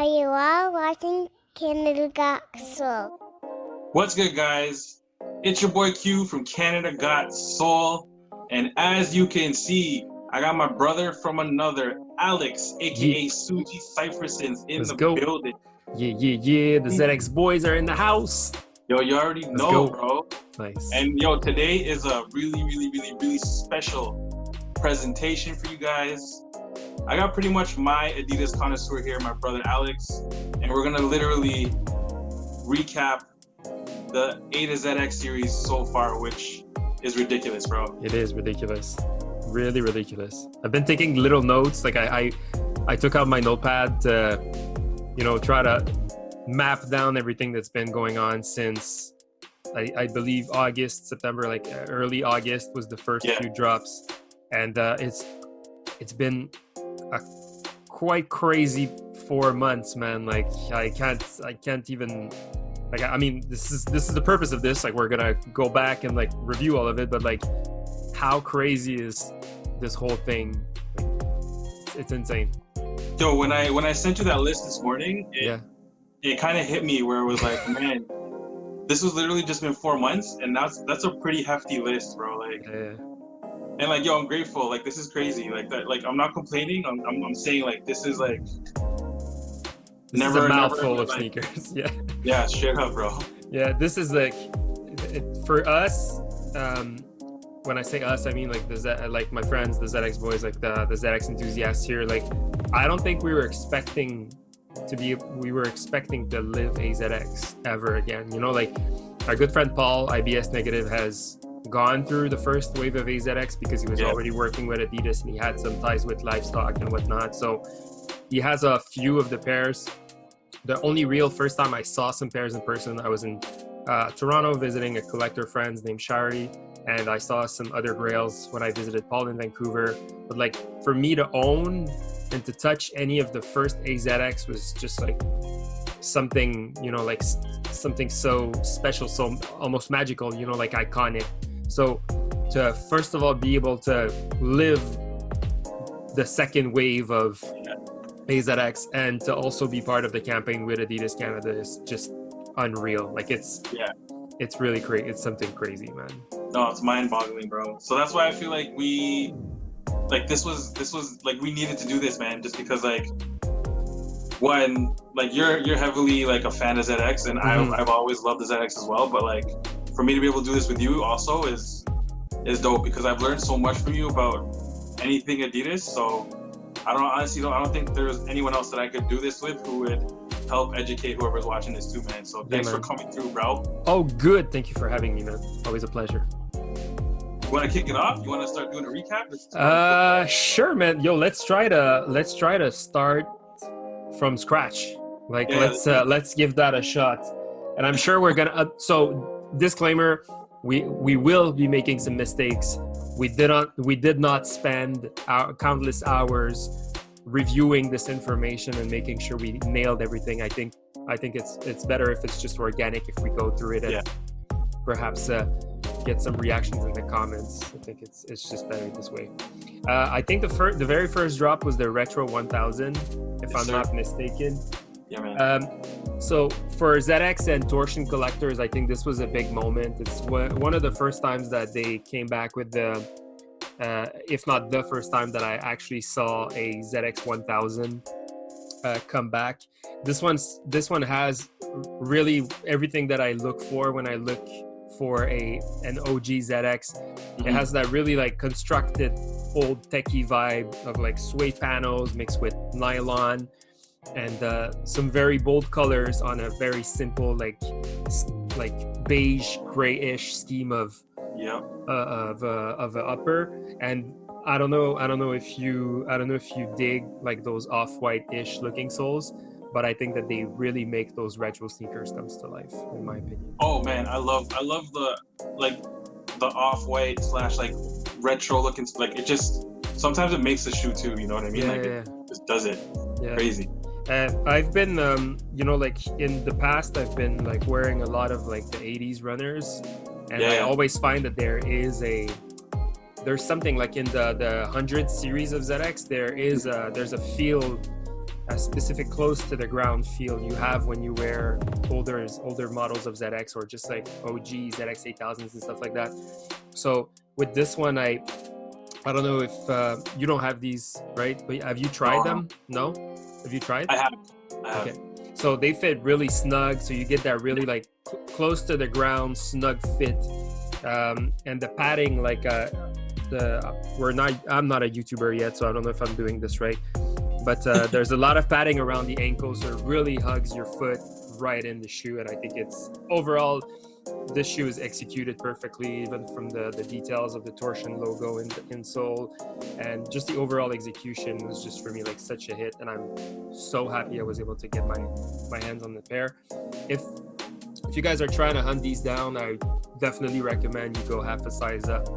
you are watching Canada Got Soul. What's good, guys? It's your boy Q from Canada Got Soul. And as you can see, I got my brother from another, Alex, aka Suji Cyphersons, in Let's the go. building. Yeah. The ZX boys are in the house. Yo, you already Let's know, go. bro. Nice. And yo, today is a really special presentation for you guys. I got pretty much my Adidas connoisseur here, my brother Alex, and we're gonna literally recap the A to ZX series so far, which is ridiculous, bro. It is ridiculous. Really ridiculous. I've been taking little notes. Like I took out my notepad to, try to map down everything that's been going on since I believe August, September, like early August was the first few drops. And it's been a quite crazy 4 months, man. Like I can't even, like, I mean, this is the purpose of this. Like, we're gonna go back and like review all of it, but like, how crazy is this whole thing? Like, it's insane. Yo, when I sent you that list this morning, it kind of hit me where it was like, man, this was literally just been 4 months, and that's a pretty hefty list, bro. Like, and like, yo, I'm grateful. Like, this is crazy. Like that. Like, I'm not complaining. I'm saying like this is like this is a mouthful of sneakers. Yeah, straight up, bro. Yeah, this is like for us. When I say us, I mean like like my friends, the ZX boys, like the ZX enthusiasts here. Like, I don't think we were expecting to live a ZX ever again. Like our good friend Paul, IBS negative, has gone through the first wave of AZX because he was already working with Adidas and he had some ties with livestock and whatnot. So he has a few of the pairs. The only real first time I saw some pairs in person, I was in Toronto visiting a collector friend named Shari, and I saw some other grails when I visited Paul in Vancouver. But like, for me to own and to touch any of the first AZX was just like something, like something so special, so almost magical, like iconic. So to first of all be able to live the second wave of AZX and to also be part of the campaign with Adidas Canada is just unreal. Like, it's really great. It's something crazy, man. No, it's mind-boggling, bro. So that's why I feel like this was like, we needed to do this, man, just because like, one, like you're heavily like a fan of ZX, and I've always loved the ZX as well, but like, for me to be able to do this with you also is dope, because I've learned so much from you about anything Adidas. So I don't think there's anyone else that I could do this with who would help educate whoever's watching this too, man. So thanks for coming through, bro. Oh, good. Thank you for having me, man. Always a pleasure. You want to kick it off? You want to start doing a recap? Sure, man. Yo, let's try to start from scratch. Like, let's give that a shot. And I'm sure we're gonna. So, disclaimer: we will be making some mistakes. We did not spend our countless hours reviewing this information and making sure we nailed everything. I think it's better if it's just organic, if we go through it and perhaps get some reactions in the comments. I think it's just better this way. I think the very first drop was the Retro 1000, if I'm not mistaken. Yeah, man. So for ZX and Torsion collectors, I think this was a big moment. It's one of the first times that they came back with the, if not the first time that I actually saw a ZX 1000 come back. This one has really everything that I look for when I look for an OG ZX. It has that really like constructed old techie vibe of like suede panels mixed with nylon, and some very bold colors on a very simple like beige grayish scheme of a upper. And I don't know if you dig like those off-white-ish looking soles, but I think that they really make those retro sneakers come to life, in my opinion. Oh man, I love the off-white / like retro looking, like, it just sometimes it makes the shoe too, you know what I mean? It just does it. Crazy. And I've been, like in the past, I've been like wearing a lot of like the 80s runners, and I always find that there's something like in the 100 series of ZX, there's a feel a specific close to the ground feel you have when you wear older models of ZX or just like OG ZX 8000s and stuff like that. So with this one, I don't know if you don't have these, right? But have you tried them? No? Have you tried? I have. Okay. So they fit really snug. So you get that really like close to the ground, snug fit. And the padding, like I'm not a YouTuber yet, so I don't know if I'm doing this right. But there's a lot of padding around the ankles, so it really hugs your foot right in the shoe. And I think it's overall, this shoe is executed perfectly, even from the details of the torsion logo in the insole, and just the overall execution was just for me like such a hit. And I'm so happy I was able to get my hands on the pair. If you guys are trying to hunt these down, I definitely recommend you go half a size up.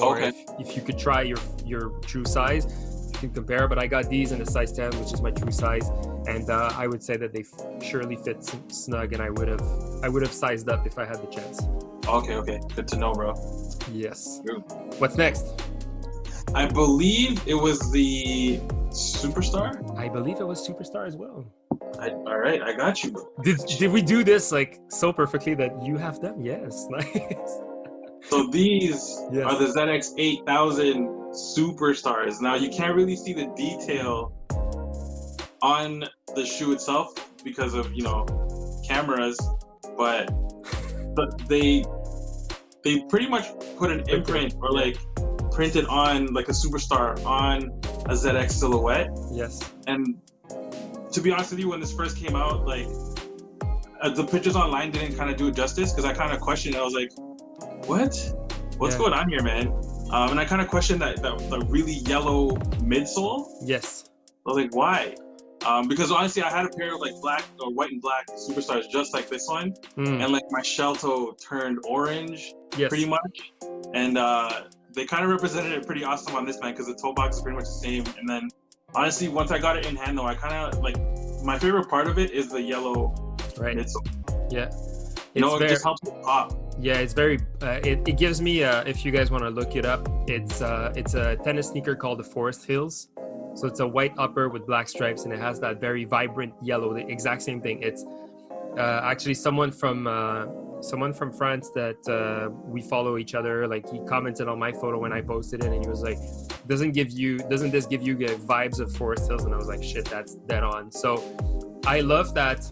Or Okay. if you could try your true size, you can compare. But I got these in a size 10, which is my true size, and I would say that they surely fit snug, and I would have sized up if I had the chance. Okay. Good to know, bro. Yes. True. What's next? I believe it was the Superstar. I believe it was Superstar as well. All right, I got you, bro. Did we do this like so perfectly that you have them? Yes. Nice. So these Yes. are the ZX 8000 Superstars. Now you can't really see the detail on the shoe itself because of cameras, but they pretty much put an imprint or like printed on like a Superstar on a ZX silhouette. Yes. And to be honest with you, when this first came out, like the pictures online didn't kind of do it justice, because I kind of questioned. I was like, what's going on here, man? And I kind of questioned that really yellow midsole. Yes. I was like, why? Because honestly, I had a pair of like black or white and black Superstars just like this one, and like my shell toe turned orange, Yes. pretty much, and they kind of represented it pretty awesome on this, man, because the toe box is pretty much the same. And then honestly, once I got it in hand though, I kind of like, my favorite part of it is the yellow midsole. Yeah. It just helps it pop. Yeah, it's very. It gives me. If you guys want to look it up, it's a tennis sneaker called the Forest Hills. So it's a white upper with black stripes, and it has that very vibrant yellow. The exact same thing. It's actually someone from France that we follow each other. Like, he commented on my photo when I posted it, and he was like, doesn't this give you the vibes of Forest Hills? And I was like, shit, that's dead on. So I love that.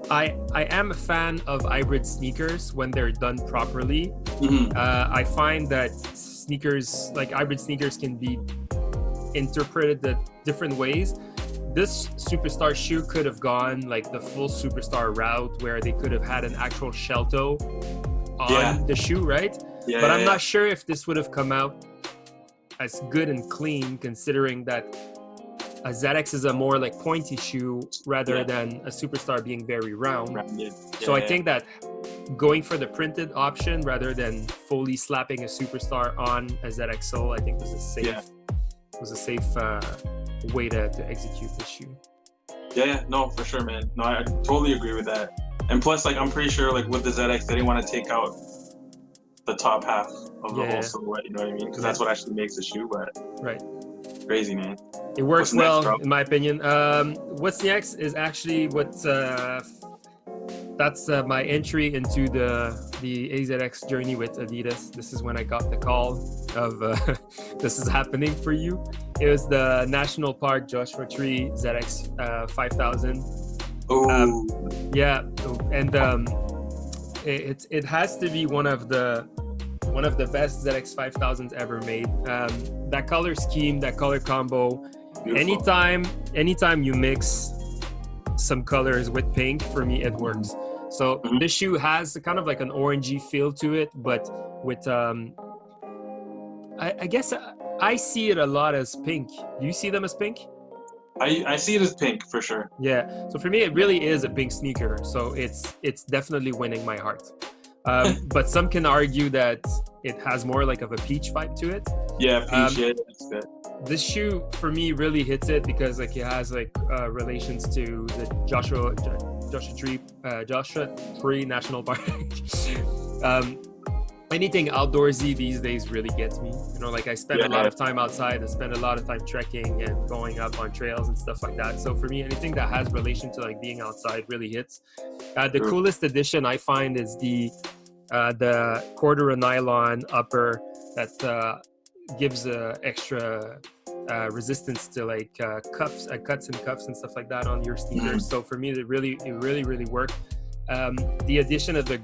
I am a fan of hybrid sneakers when they're done properly. Mm-hmm. I find that hybrid sneakers can be interpreted the different ways. This Superstar shoe could have gone like the full Superstar route, where they could have had an actual shell toe on the shoe, right? Yeah, but I'm not sure if this would have come out as good and clean, considering that a ZX is a more like pointy shoe rather than a Superstar being very round. So I think that going for the printed option rather than fully slapping a Superstar on a ZX sole, I think was a safe way to execute the shoe. Yeah, no, for sure, man. No, I totally agree with that. And plus, like, I'm pretty sure, like, with the ZX, they didn't want to take out the top half of the whole silhouette, you know what I mean? Because that's what actually makes the shoe, but crazy, man. It works What's well, next, in my opinion. What's next is actually that's my entry into the AZX journey with Adidas. This is when I got the call of this is happening for you. It was the National Park Joshua Tree ZX 5000. And it has to be one of the best ZX 5000s ever made. That color scheme, that color combo. Beautiful. Anytime you mix some colors with pink, for me it works. So this shoe has kind of like an orangey feel to it, but with I guess I see it a lot as pink. You see them as pink? I see it as pink for sure. Yeah. So for me, it really is a pink sneaker. So it's definitely winning my heart. But some can argue that it has more like of a peach vibe to it. Yeah, peach. That's good. This shoe for me really hits it because like it has like relations to the Joshua Tree National Park. anything outdoorsy these days really gets me. You know, like I spend a lot of time outside. I spend a lot of time trekking and going up on trails and stuff like that. So for me, anything that has relation to like being outside really hits. The coolest addition I find is the quarter of nylon upper that gives extra resistance to like cuts and cuffs and stuff like that on your sneakers. So for me, it really worked. The addition of the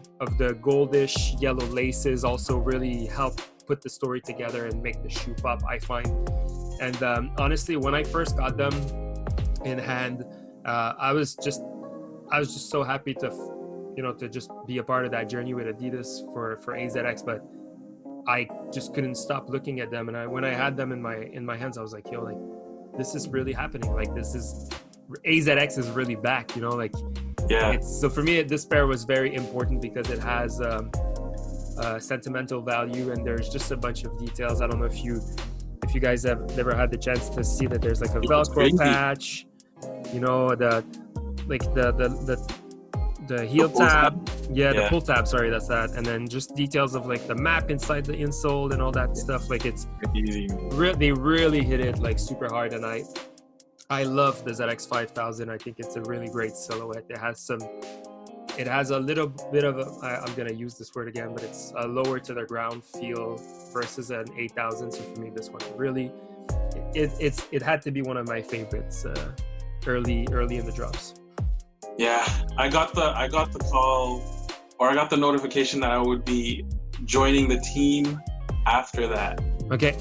goldish yellow laces also really help put the story together and make the shoe pop, I find. And honestly, when I first got them in hand, I was just so happy to just be a part of that journey with Adidas for AZX. But I just couldn't stop looking at them, and when I had them in my hands, I was like, yo, like this is really happening. Like this is AZX is really back, you know, like. Yeah. So for me, this pair was very important because it has sentimental value, and there's just a bunch of details. I don't know if you guys have ever had the chance to see that there's like a Velcro patch, you know, the heel tab, the pull tab. Sorry, that's that. And then just details of like the map inside the insole and all that stuff. Like it's easy. They really hit it like super hard, and I love the ZX 5000. I think it's a really great silhouette. It has a little bit of I'm going to use this word again, but it's a lower to the ground feel versus an 8000. So for me, this one really, it had to be one of my favorites early in the drops. Yeah, I got the call, or I got the notification that I would be joining the team after that. Okay.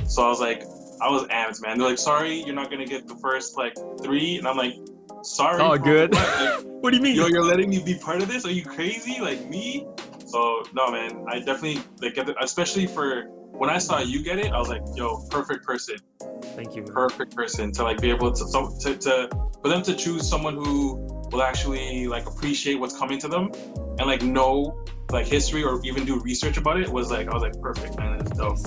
So I was amped, man. They're like, sorry, you're not gonna get the first like 3, and I'm like, sorry. Oh, good. What? What do you mean? Yo, you're letting me be part of this? Are you crazy? Like me? So no, man. I definitely like get it, especially for when I saw you get it. I was like, yo, perfect person. Thank you. Man. Perfect person to like be able to for them to choose someone who will actually like appreciate what's coming to them and like know like history or even do research about it. I was like, perfect, man. That's dope.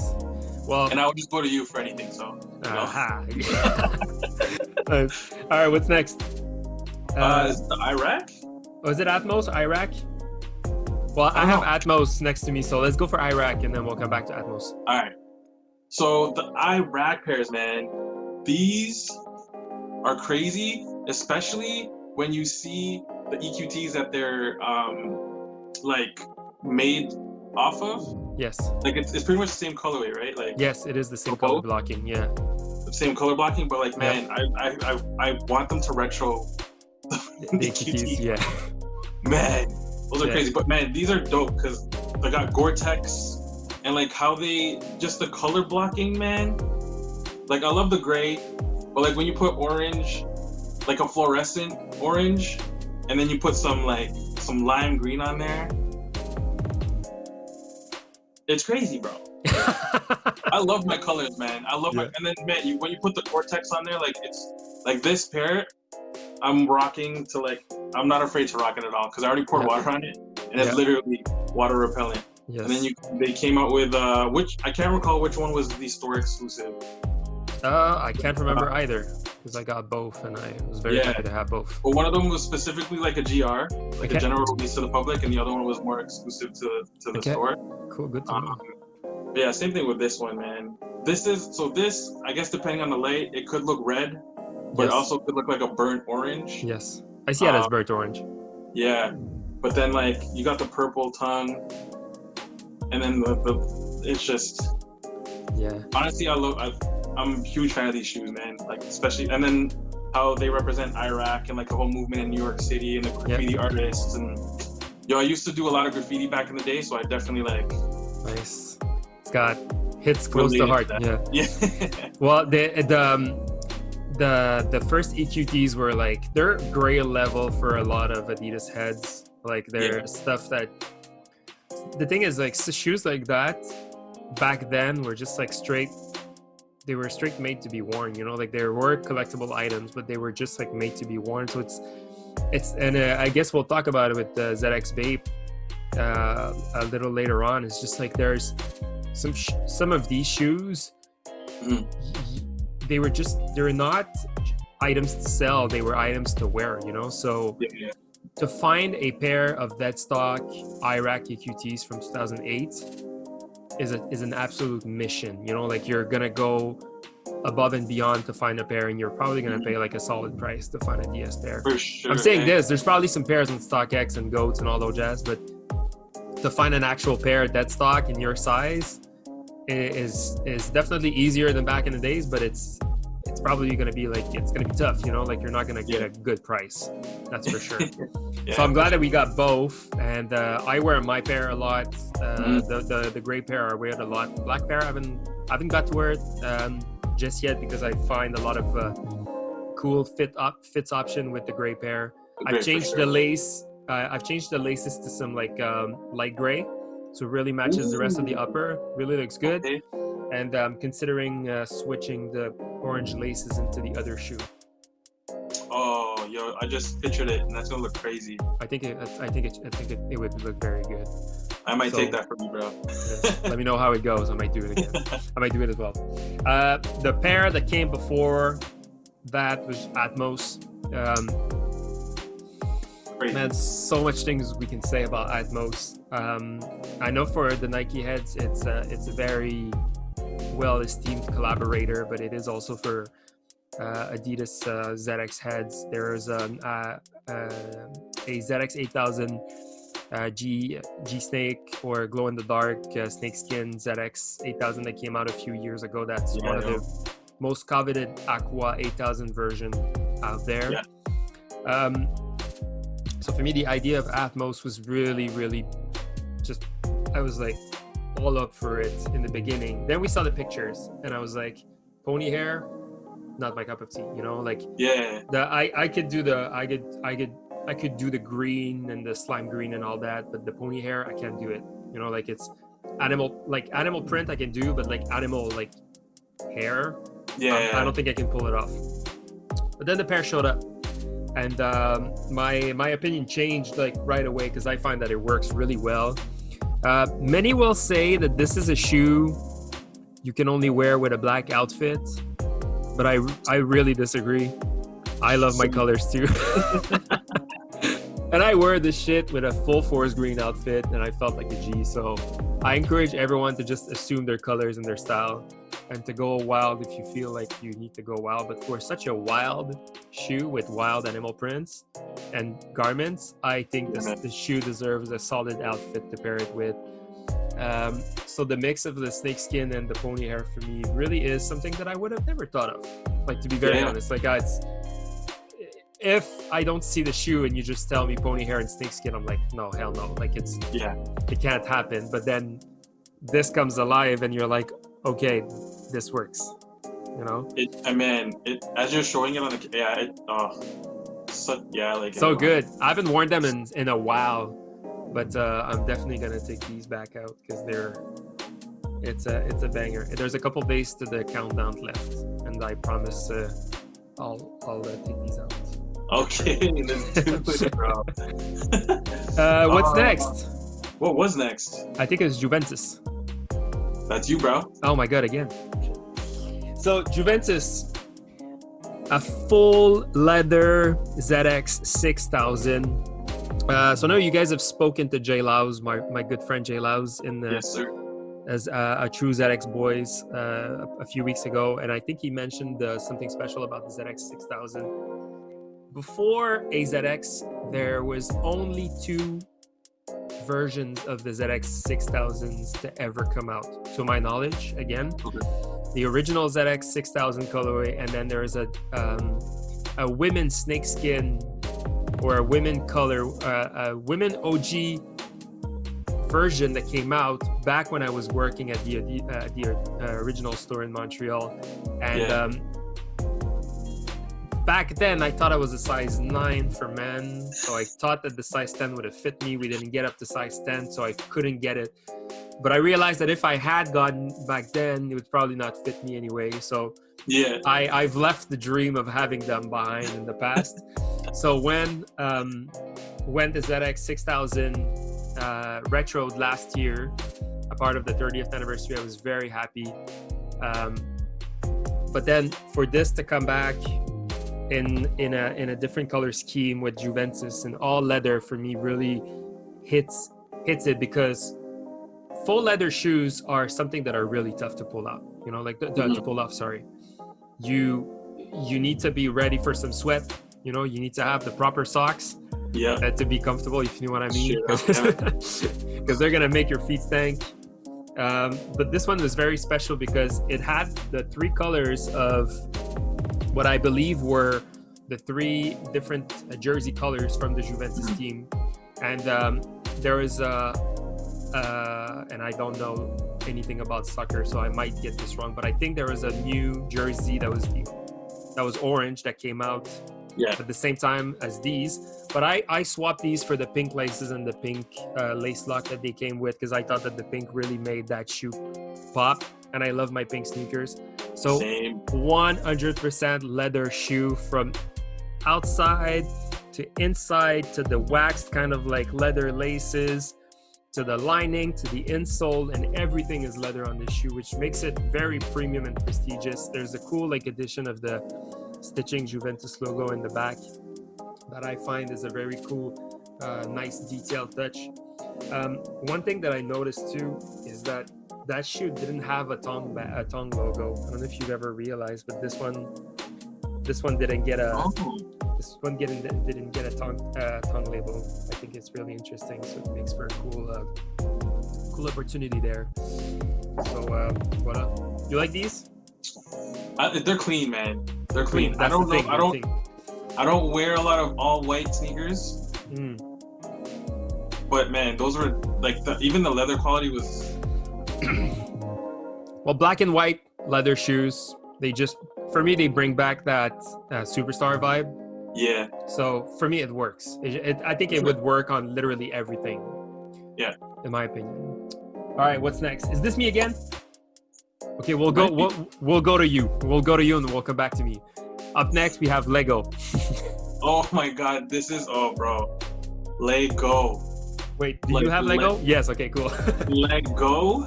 Well, and I would just go to you for anything. So. All right, what's next? Is the Iraq? Was it Atmos? Iraq? Well, I have Atmos next to me, so let's go for Iraq, and then we'll come back to Atmos. All right. So the Iraq pairs, man, these are crazy, especially when you see the EQTs that they're like made off of. Yes. Like it's pretty much the same colorway, right? Like yes, it is the same color blocking. Yeah. The same color blocking, but like, man, I want them to retro the EQTs. Yeah. Man, those are crazy. But man, these are dope because they got Gore-Tex and like how they just the color blocking, man. Like I love the gray, but like when you put orange, like a fluorescent orange, and then you put some lime green on there. It's crazy, bro. I love my colors, man. I love my, and then man, when you put the Gore-Tex on there, like it's like this pair, I'm rocking to like, I'm not afraid to rock it at all because I already poured water on it and it's literally water repellent. Yes. And then they came out with which I can't recall which one was the store exclusive. I can't remember either because I got both and I was very happy to have both. But one of them was specifically like a GR, like a general release to the public, and the other one was more exclusive to the store. Cool, good to know. Yeah, same thing with this one, man. This, I guess depending on the light, it could look red, but it also could look like a burnt orange. Yes, I see it as burnt orange. Yeah, but then like you got the purple tongue, and then the it's just honestly, I'm a huge fan of these shoes, man. Like especially, and then how they represent Iraq and like the whole movement in New York City and the graffiti artists and I used to do a lot of graffiti back in the day, so I definitely like. Nice. It's got hits close to heart. Yeah. Well, the first EQTs were like they're gray level for a lot of Adidas heads. Like they're stuff that. The thing is, like shoes like that back then were just like straight. They were straight made to be worn, you know, like there were collectible items, but they were just like made to be worn. So and I guess we'll talk about it with the ZX Vape a little later on. It's just like there's some of these shoes, they were not items to sell, they were items to wear, you know. So to find a pair of dead stock Iraq EQTs from 2008 is an absolute mission. You know, like you're gonna go above and beyond to find a pair, and you're probably gonna pay like a solid price to find a DS pair. For sure. I'm saying this, there's probably some pairs on StockX and Goats and all those jazz, but to find an actual pair dead stock in your size is definitely easier than back in the days, but it's probably gonna be like, it's gonna be tough, you know, like you're not gonna get a good price, that's for sure. So I'm glad that we got both, and I wear my pair a lot. The gray pair I wear it a lot. Black pair I haven't got to wear it just yet, because I find a lot of cool fits option with the gray pair. I've changed the lace. I've changed the laces to some like light gray, so it really matches the rest of the upper. Really looks good. Okay. And I'm considering switching the orange laces into the other shoe. Oh, yo, I just pictured it, and that's gonna look crazy. I think it would look very good. I might take that from you, bro. Let me know how it goes. I might do it again. I might do it as well. The pair that came before that was Atmos. Man, so much things we can say about Atmos. I know for the Nike heads, it's a very well-esteemed collaborator, but it is also for Adidas ZX heads. There's a ZX 8000 G Snake or glow in the dark snakeskin ZX 8000 that came out a few years ago. That's one of the most coveted Aqua 8000 version out there. So for me, the idea of Atmos was really just, I was like all up for it in the beginning. Then we saw the pictures and I was like, pony hair, not my cup of tea, you know, like I could do the green and the slime green and all that, but the pony hair, I can't do it. You know, like it's animal print I can do, but like animal like hair, I don't think I can pull it off. But then the pair showed up, and my opinion changed like right away, because I find that it works really well. Many will say that this is a shoe you can only wear with a black outfit, but I really disagree. I love my colors too. And I wear this shit with a full forest green outfit, and I felt like a G. So I encourage everyone to just assume their colors and their style, and to go wild if you feel like you need to go wild. But for such a wild shoe with wild animal prints and garments, I think the shoe deserves a solid outfit to pair it with. So the mix of the snakeskin and the pony hair for me really is something that I would have never thought of. Like, to be very honest, like if I don't see the shoe and you just tell me pony hair and snakeskin, I'm like, no, hell no. Like it can't happen. But then this comes alive and you're like, okay, this works, you know? As you're showing it on the, good. I haven't worn them in a while, but I'm definitely gonna take these back out, because it's a banger. There's a couple days to the countdown left, and I promise I'll take these out. Okay, let's do it, bro. What's next? What was next? I think it's Juventus. That's you, bro. Oh my god, again. So Juventus, a full leather ZX 6000. So now you guys have spoken to Jay Laus, my good friend Jay Laus, yes, sir, as a true ZX boys a few weeks ago, and I think he mentioned something special about the ZX 6000. Before a ZX, there was only 2 versions of the ZX 6000s to ever come out, to my knowledge, again. The original ZX 6000 colorway, and then there is a women's snakeskin, or a women color, a women OG version that came out back when I was working at the original store in Montreal. And back then I thought I was a size 9 for men, so I thought that the size 10 would have fit me. We didn't get up to size 10, so I couldn't get it. But I realized that if I had gotten back then, it would probably not fit me anyway. So I've left the dream of having them behind in the past. So when the ZX 6000 retroed last year, a part of the 30th anniversary, I was very happy. But then for this to come back, in a different color scheme with Juventus and all leather for me really hits it, because full leather shoes are something that are really tough to pull out, you know, like to pull off, sorry. You need to be ready for some sweat, you know, you need to have the proper socks to be comfortable, if you know what I mean, because they're gonna make your feet stank. But this one was very special because it had the 3 colors of what I believe were the 3 different jersey colors from the Juventus team. And there was and I don't know anything about soccer, so I might get this wrong, but I think there was a new jersey that was orange that came out at the same time as these. But I swapped these for the pink laces and the pink lace lock that they came with, because I thought that the pink really made that shoe pop, and I love my pink sneakers. So 100% leather shoe from outside to inside, to the waxed kind of like leather laces, to the lining, to the insole, and everything is leather on this shoe, which makes it very premium and prestigious. There's a cool like addition of the stitching Juventus logo in the back that I find is a very cool, nice detailed touch. One thing that I noticed too is that shoe didn't have a tongue logo. I don't know if you've ever realized, but this one didn't get a didn't get a tongue label. I think it's really interesting, so it makes for a cool opportunity there. So what up? You like these? They're clean, man. They're clean. I don't wear a lot of all white sneakers. But man, those were like even the leather quality was. Well, black and white leather shoes, for me they bring back that superstar vibe. Yeah. So for me it works. I think it would work on literally everything. Yeah. In my opinion. All right, what's next? Is this me again? Okay, we'll go to you. We'll go to you and then we'll come back to me. Up next we have Lego. Oh my god, bro. Lego. Wait, do you have Lego? Yes, okay, cool. Lego?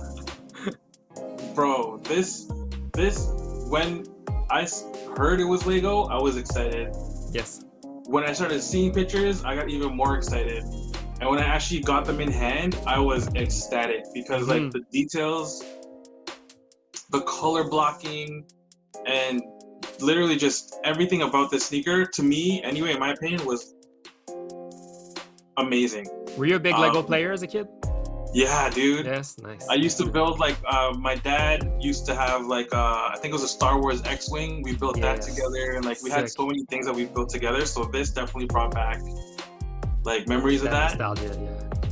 Bro, this when I heard it was Lego, I was excited. Yes. When I started seeing pictures, I got even more excited. And when I actually got them in hand, I was ecstatic because like the details, the color blocking, and literally just everything about the sneaker, to me, anyway, in my opinion, was amazing. Were you a big Lego player as a kid? Yeah, dude. Yes, nice. I used to build like my dad used to have like I think it was a Star Wars X-wing. We built that together, and like we had so many things that we built together. So this definitely brought back like memories of that. Nostalgia,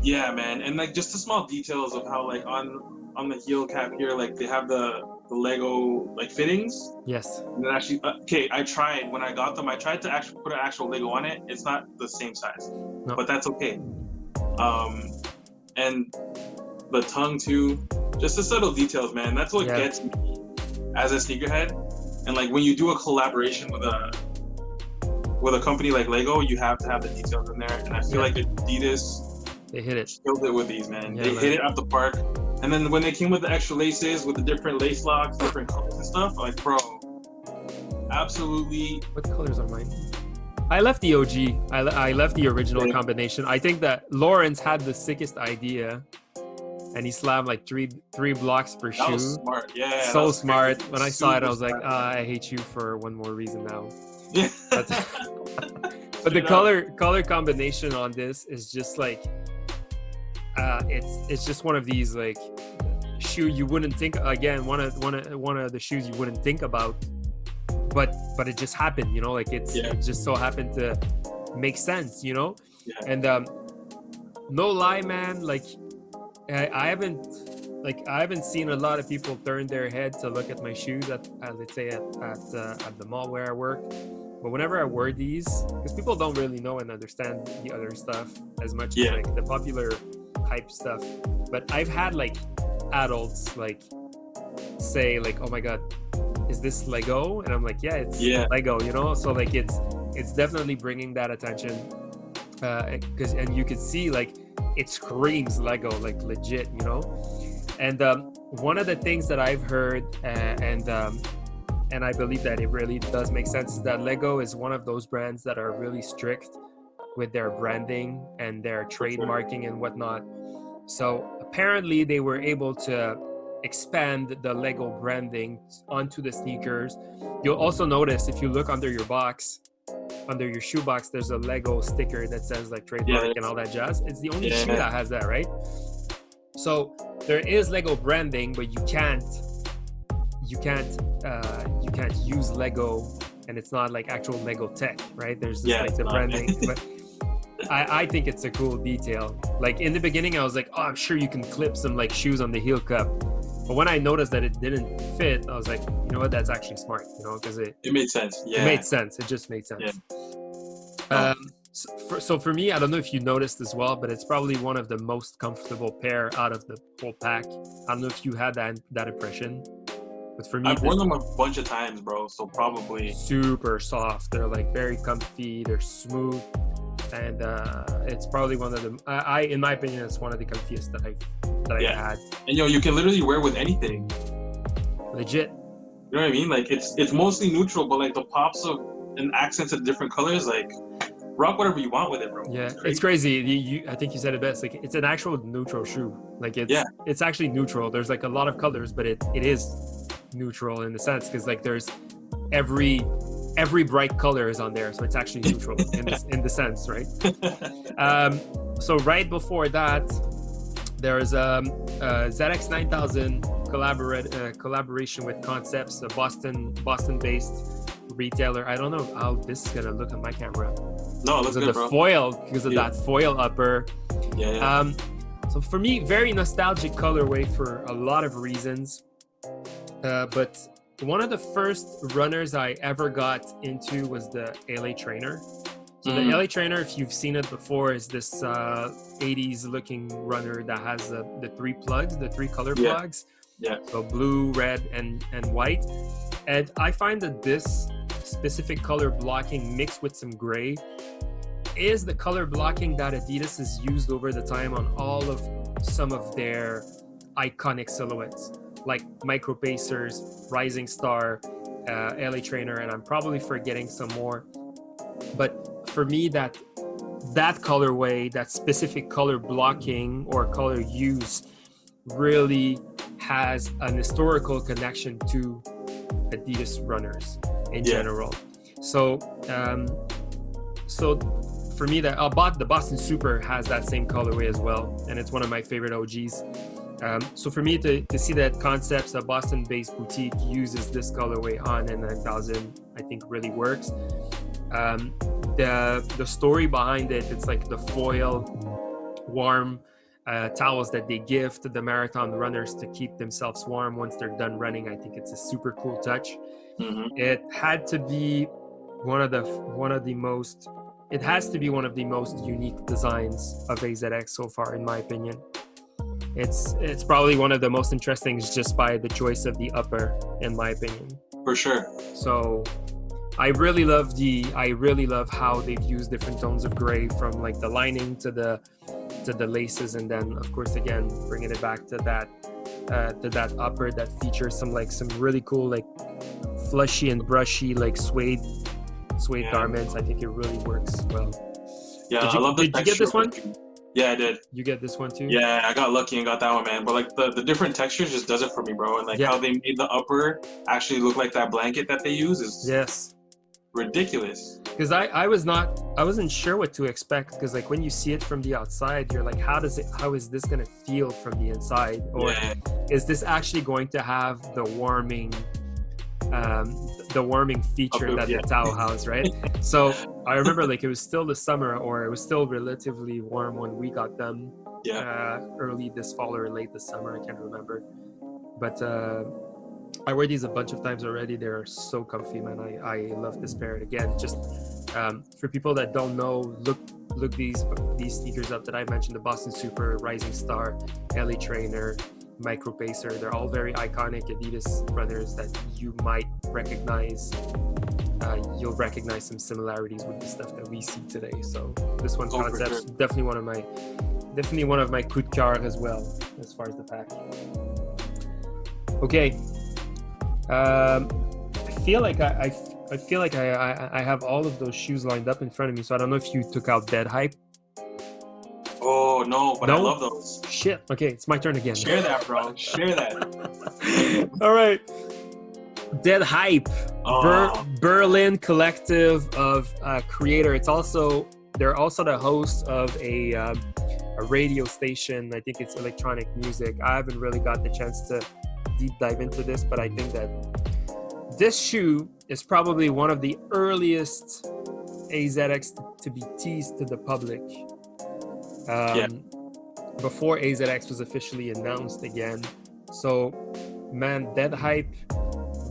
yeah, man. And like just the small details of how like on the heel cap here, like they have the Lego like fittings. Yes. And then actually, I tried when I got them. I tried to actually put an actual Lego on it. It's not the same size, but that's okay. And the tongue too, just the subtle details, man. That's what gets me as a sneakerhead. And like when you do a collaboration with a company like Lego, you have to have the details in there. And I feel like Adidas, they hit it. Killed it with these, man. Yeah, they hit it at the park. And then when they came with the extra laces, with the different lace locks, different colors and stuff, like bro, absolutely. What colors are mine? I left the OG. I left the original combination. I think that Lawrence had the sickest idea, and he slammed like three blocks per shoe. That was smart. Yeah. So smart. When I saw it, I was like, I hate you for one more reason now. Yeah. But the color combination on this is just like, it's just one of these like shoe you wouldn't think. Again, one of the shoes you wouldn't think about. But it just happened, you know, like it just so happened to make sense, you know? Yeah. And no lie, man, like I haven't seen a lot of people turn their head to look at my shoes at let's say at the mall where I work. But whenever I wear these, because people don't really know and understand the other stuff as much as like the popular hype stuff. But I've had like adults like say like, oh my god, is this Lego? And I'm like, yeah, it's Lego, you know? So like it's definitely bringing that attention, and you can see like it screams Lego, like legit, you know? And one of the things that I've heard and and I believe that it really does make sense, is that Lego is one of those brands that are really strict with their branding and their trademarking and whatnot. So apparently they were able to expand the Lego branding onto the sneakers. You'll also notice if you look under your box, under your shoe box, there's a Lego sticker that says like trademark and all that jazz. It's the only shoe that has that, right? So there is Lego branding, but you can't use Lego, and it's not like actual Lego tech, right? There's just like the branding. But I think it's a cool detail. Like in the beginning, I was like, oh, I'm sure you can clip some like shoes on the heel cup. But when I noticed that it didn't fit, I was like, you know what? That's actually smart, you know, because it made sense. Yeah, it made sense. It just made sense. Yeah. So for me, I don't know if you noticed as well, but it's probably one of the most comfortable pair out of the whole pack. I don't know if you had that impression, but for me, I've worn them a bunch of times, bro. So probably super soft. They're like very comfy. They're smooth, and it's probably one of them. In my opinion, it's one of the comfiest that I've had. And you can literally wear with anything. Legit. You know what I mean? Like it's mostly neutral, but like the pops of and accents of different colors, like rock whatever you want with it, bro. Yeah, it's crazy. I think you said it best. Like it's an actual neutral shoe. Like it's actually neutral. There's like a lot of colors, but it is neutral in the sense because like there's every bright color is on there, so it's actually neutral in the sense, right? So right before that, there's ZX 9000 collaboration with Concepts, a Boston-based retailer. I don't know how this is gonna look on my camera. No, it looks good, bro. Because of that foil upper. Yeah. So for me, very nostalgic colorway for a lot of reasons. But one of the first runners I ever got into was the LA Trainer. So the LA Trainer, if you've seen it before, is this 80s looking runner that has the three color plugs. Yeah. So blue, red, and white. And I find that this specific color blocking mixed with some gray is the color blocking that Adidas has used over the time on some of their iconic silhouettes, like Micro Pacers, Rising Star, LA Trainer, and I'm probably forgetting some more. But for me, that colorway, that specific color blocking or color use really has an historical connection to Adidas runners in general. So for me, the Boston Super has that same colorway as well, and it's one of my favorite OGs. So for me to see that Concepts, a Boston-based boutique, uses this colorway on N9000, I think really works. The story behind it, it's like the foil warm towels that they give to the marathon runners to keep themselves warm once they're done running. I think it's a super cool touch. It had to be one of the most unique designs of AZX so far, in my opinion. It's probably one of the most interesting just by the choice of the upper, in my opinion. For sure. So I really love how they've used different tones of gray, from like the lining to the laces, and then of course again bringing it back to that upper that features some really cool like flushy and brushy like suede garments. I think it really works well. Yeah, I love the texture. Did you get this one? Yeah, I did. You get this one too? Yeah, I got lucky and got that one, man. But like the different textures just does it for me, bro. And like how they made the upper actually look like that blanket that they use is ridiculous. Because I wasn't sure what to expect, because like when you see it from the outside, you're like, how is this gonna feel from the inside, or is this actually going to have the warming feature that the towel has, right? So I remember like it was still the summer, or it was still relatively warm when we got them. Early this fall or late this summer, I can't remember. But I wear these a bunch of times already. They're so comfy, man. I love this pair. Again, just for people that don't know, look these sneakers up that I mentioned: the Boston Super, Rising Star, LA Trainer, Micro Pacer. They're all very iconic Adidas runners that you might recognize. You'll recognize some similarities with the stuff that we see today. So this one's Concepts, definitely one of my coup de cœur as well, as far as the pack. Okay. I feel like I feel like I have all of those shoes lined up in front of me, so I don't know if you took out Dead Hype. Oh no, but I No? love those. Shit. Okay, it's my turn again. Share that, bro. Share that. All right. Dead Hype, Oh. Berlin collective of creator. They're also the host of a radio station. I think it's electronic music. I haven't really got the chance to deep dive into this, but I think that this shoe is probably one of the earliest AZX to be teased to the public. Before AZX was officially announced again. So, man, Dead Hype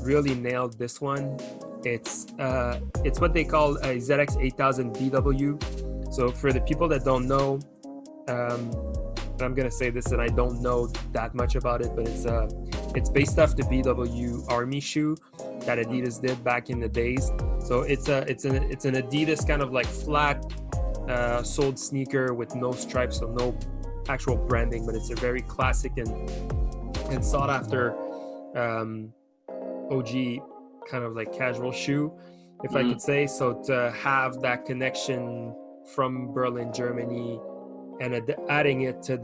really nailed this one. It's what they call a ZX 8000 BW. So for the people that don't know, I'm gonna say this and I don't know that much about it, but it's based off the BW Army shoe that Adidas did back in the days. So it's an Adidas kind of like flat soled sneaker with no stripes, so no actual branding, but it's a very classic and sought after OG kind of like casual shoe, if I could say. So to have that connection from Berlin, Germany, and adding it to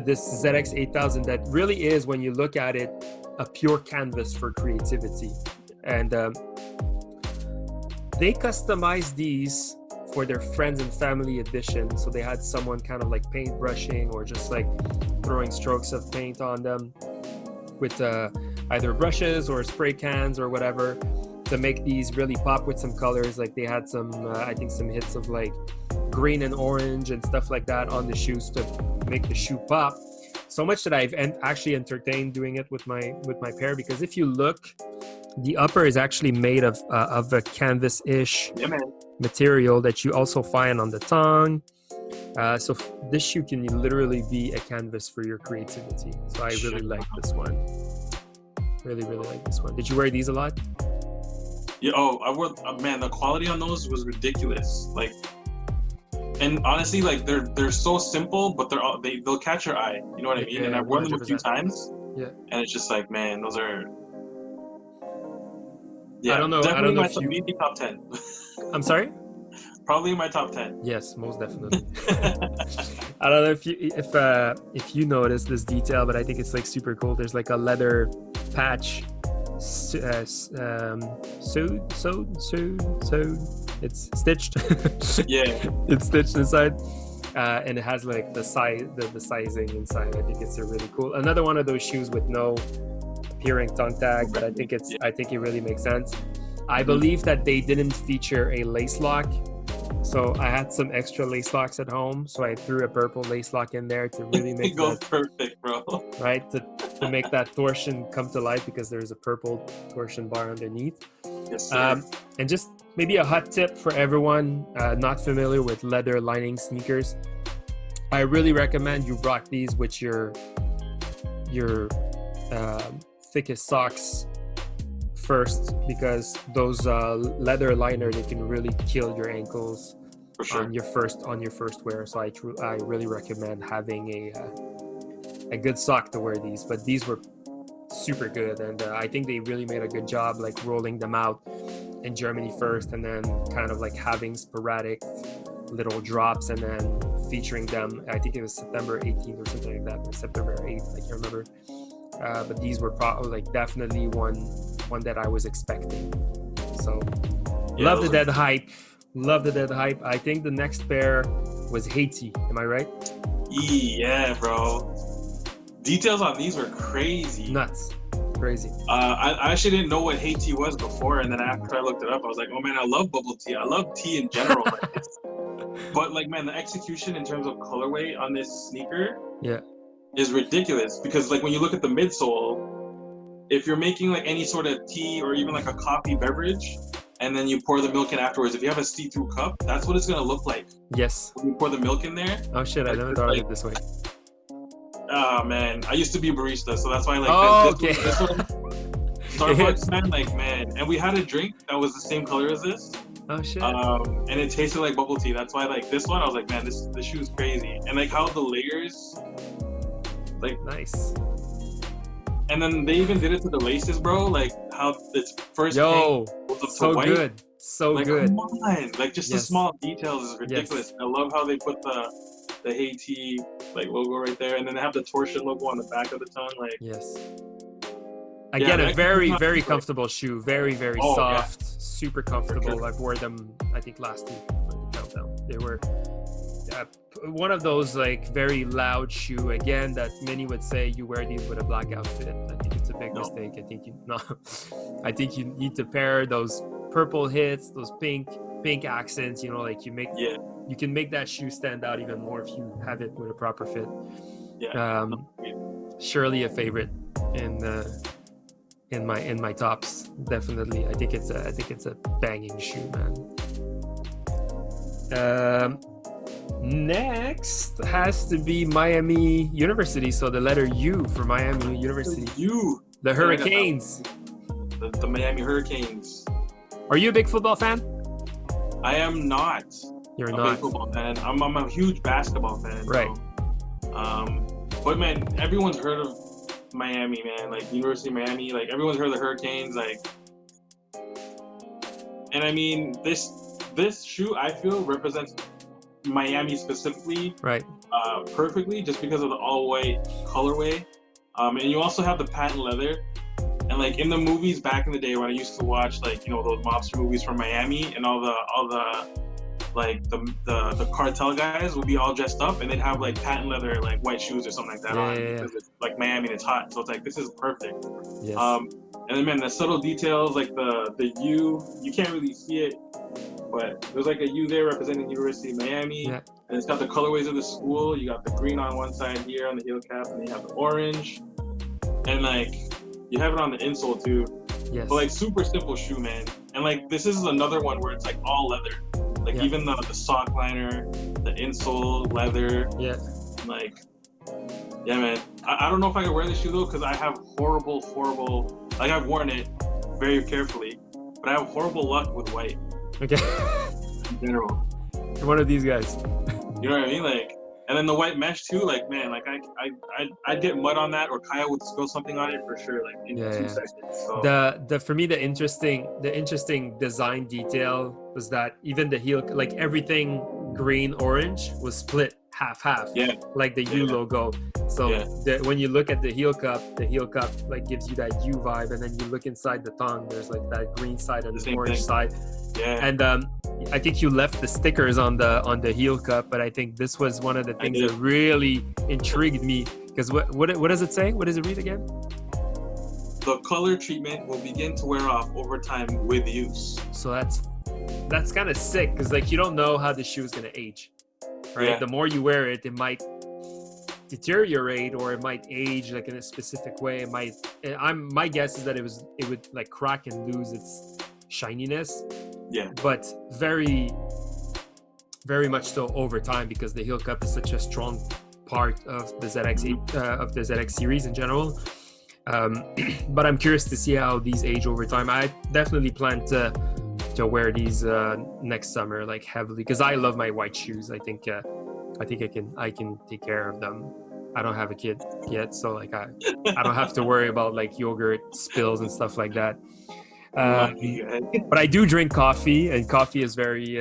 this ZX 8000 that really is, when you look at it, a pure canvas for creativity. And they customized these for their friends and family edition. So they had someone kind of like paint brushing or just like throwing strokes of paint on them with either brushes or spray cans or whatever to make these really pop with some colors. Like they had some, I think some hits of like green and orange and stuff like that on the shoes to make the shoe pop. So much that I've actually entertained doing it with my pair, because if you look, the upper is actually made of a canvas-ish material that you also find on the tongue. So this shoe can literally be a canvas for your creativity. So I really like this one. Really, really like this one. Did you wear these a lot? Yeah. Oh, I wore. Man, the quality on those was ridiculous. Like, and honestly, like they're so simple, but they'll catch your eye. You know what I mean? Yeah, and I've worn them a 100%. few times. Yeah. And it's just like, man, those are. Yeah, I don't know. Definitely I don't know maybe top 10. I'm sorry? Probably in my top 10. Yes, most definitely. I don't know if you notice this detail, but I think it's like super cool. There's like a leather patch sewed. It's stitched. Yeah. It's stitched inside. And it has like the sizing inside. I think it's a really cool. Another one of those shoes with no appearing tongue tag, but I think it really makes sense. I believe that they didn't feature a lace lock. So I had some extra lace locks at home, so I threw a purple lace lock in there to really make it goes perfect, bro. Right, to make that torsion come to life, because there's a purple torsion bar underneath. Yes, sir. And just maybe a hot tip for everyone not familiar with leather lining sneakers. I really recommend you rock these with your thickest socks first, because those leather liner, they can really kill your ankles For sure. on your first wear. So I really recommend having a good sock to wear these. But these were super good, and I think they really made a good job like rolling them out in Germany first, and then kind of like having sporadic little drops, and then featuring them. I think it was September 18th or something like that, or September 8th, I can't remember. But these were probably like definitely one that I was expecting. So Yeah, love the Dead Hype. Love the Dead Hype. I think the next pair was Haiti. Am I right? Yeah, bro. Details on these were crazy. Nuts. Crazy. I actually didn't know what Haiti was before, and then after I looked it up, I was like, oh man, I love bubble tea. I love tea in general. But like, man, the execution in terms of colorway on this sneaker is ridiculous, because like when you look at the midsole, if you're making like any sort of tea or even like a coffee beverage, and then you pour the milk in afterwards, if you have a see-through cup, that's what it's gonna look like. Yes. When you pour the milk in there. Oh shit, I never thought of it this way. Oh man, I used to be a barista, so that's why like this one, Starbucks, man, like man, and we had a drink that was the same color as this. Oh shit. And it tasted like bubble tea. That's why like this one, I was like, man, this shoe is crazy, and like how the layers, like nice. And then they even did it to the laces, bro. Like how it's first Yo, pink goes up to so white. good. So Like, good. come on. Like, just the Yes. small details is ridiculous. Yes. I love how they put the Haiti like logo right there, and then they have the torsion logo on the back of the tongue. Like, Yes. Yeah, Again, the a X very, is not very super. comfortable shoe. Very, very Oh, yeah. soft, super comfortable. sure. I've wore them, I think, last week for the countdown. They were one of those like very loud shoe. Again, that many would say you wear these with a black outfit. I think it's a big No. mistake. I think you no. I think you need to pair those purple hits, those pink accents. You know, like Yeah. you can make that shoe stand out even more if you have it with a proper fit. Yeah. Surely a favorite in my tops. Definitely, I think it's a banging shoe, man. Next has to be Miami University. So the letter U for Miami University. The Hurricanes. The Miami Hurricanes. Are you a big football fan? I am not. You're a not. big football fan. I'm a huge basketball fan. Right. But man, everyone's heard of Miami, man. Like University of Miami. Like everyone's heard of the Hurricanes. Like, and I mean this shoe I feel represents Miami specifically, right? Perfectly, just because of the all white colorway. And you also have the patent leather. And like in the movies back in the day when I used to watch like, you know, those mobster movies from Miami, and all the like the cartel guys would be all dressed up and they'd have like patent leather like white shoes or something like that on because it's like Miami and it's hot. So it's like, this is perfect. Yes. And then man, the subtle details like the U, you can't really see it, but there's like a U there representing University of Miami. Yeah. And it's got the colorways of the school. You got the green on one side here on the heel cap, and then you have the orange. And like you have it on the insole too. Yes. But like super simple shoe, man. And like this is another one where it's like all leather. Like even the sock liner, the insole, leather. Yeah. Like, yeah, man. I don't know if I can wear this shoe though, because I have horrible, like I've worn it very carefully, but I have horrible luck with white. Okay. In general. You're one of these guys. You know what I mean? Like, and then the white mesh too, like man, like I'd get mud on that, or Kyle would spill something on it for sure, like in 2 seconds. So. The for me the interesting design detail was that even the heel, like everything green orange was split half. Yeah. Like the U logo. So when you look at the heel cup like gives you that U vibe, and then you look inside the tongue, there's like that green side and the orange side. Yeah. And I think you left the stickers on the heel cup, but I think this was one of the things that really intrigued me, because what does it say? What does it read again? The color treatment will begin to wear off over time with use. So that's kind of sick, because like you don't know how the shoe is gonna age, right? Yeah. The more you wear it, it might deteriorate, or it might age like in a specific way. It might. My guess is that it would like crack and lose its shininess. Yeah. But very, very much so over time, because the heel cup is such a strong part of the ZX series in general. But I'm curious to see how these age over time. I definitely plan to wear these next summer, like heavily, because I love my white shoes. I think I can take care of them. I don't have a kid yet, so like I don't have to worry about like yogurt spills and stuff like that. But I do drink coffee, and coffee is very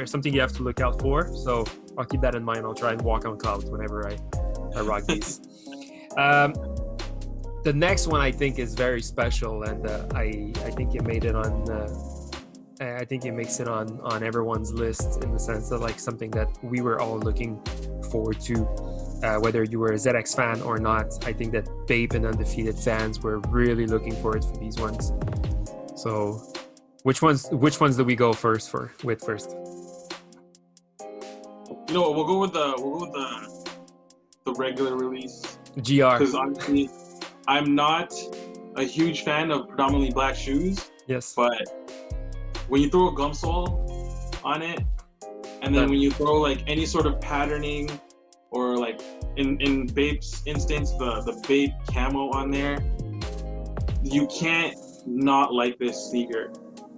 something you have to look out for. So I'll keep that in mind. I'll try and walk on clouds whenever I rock these. The next one I think is very special, and I think it made it on. I think it makes it on everyone's list, in the sense of like something that we were all looking forward to, whether you were a ZX fan or not. I think that Bape and Undefeated fans were really looking forward for these ones. So, which ones do we go first? You know what? We'll go with the regular release. GR. Because honestly, I'm not a huge fan of predominantly black shoes. Yes. But when you throw a gum sole on it, and then when you throw like any sort of patterning, or like in Bape's instance, the Bape camo on there, you can't not like this sneaker.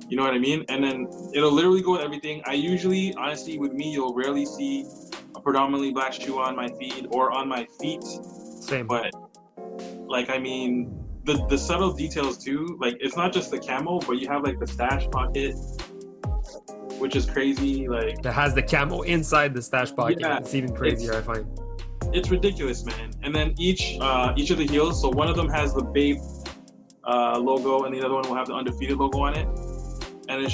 You know what I mean? And then it'll literally go with everything. I usually, honestly, with me, you'll rarely see a predominantly black shoe on my feed or on my feet. Same. But like, I mean, the subtle details too. Like, it's not just the camo, but you have like the stash pocket, which is crazy. Like, That has the camo inside the stash pocket. Yeah, It's even crazier, I find. it's ridiculous, man. And then each of the heels, so one of them has the Bape logo, and the other one will have the Undefeated logo on it. And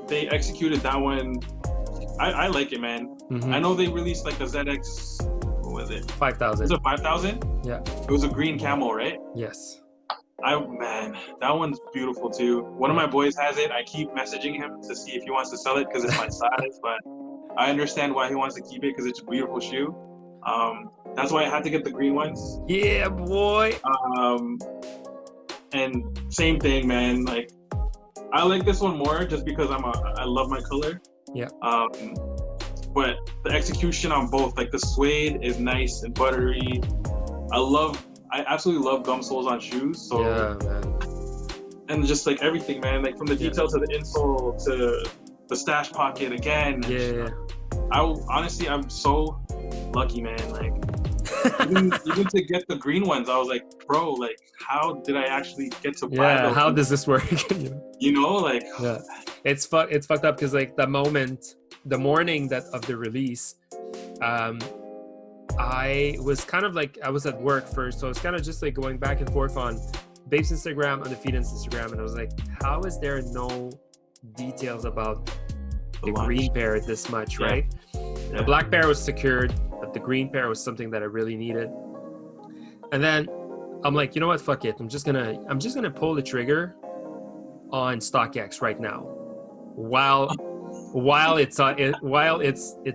they executed that one. I like it, man. Mhm. I know they released like a ZX. What was it? 5,000. Was it 5,000? Yeah. It was a green camo, right? Yes. Man, that one's beautiful too. One of my boys has it. I keep messaging him to see if he wants to sell it because it's my size, but I understand why he wants to keep it because it's a beautiful shoe. That's why I had to get the green ones. Yeah, boy. And same thing, man. Like, I like this one more just because I love my color. Yeah. But the execution on both, like the suede is nice and buttery. I absolutely love gum soles on shoes. So Yeah, man. and just like everything, man. Like from the detail to the insole to the stash pocket again. Yeah. Honestly, I'm so lucky, man. Like even to get the green ones, I was like, bro, like how did I actually get to buy those? How does this work? You know, like Yeah, it's fucked up because like the morning of the release, I was kind of like, I was at work first, so I was kind of just like going back and forth on Bape's Instagram, Undefeated's Instagram, and I was like, how is there no details about the green pair this much, right? Yeah. The black pair was secured, but the green pair was something that I really needed. And then I'm like, you know what, fuck it, I'm just gonna pull the trigger on StockX right now, while it's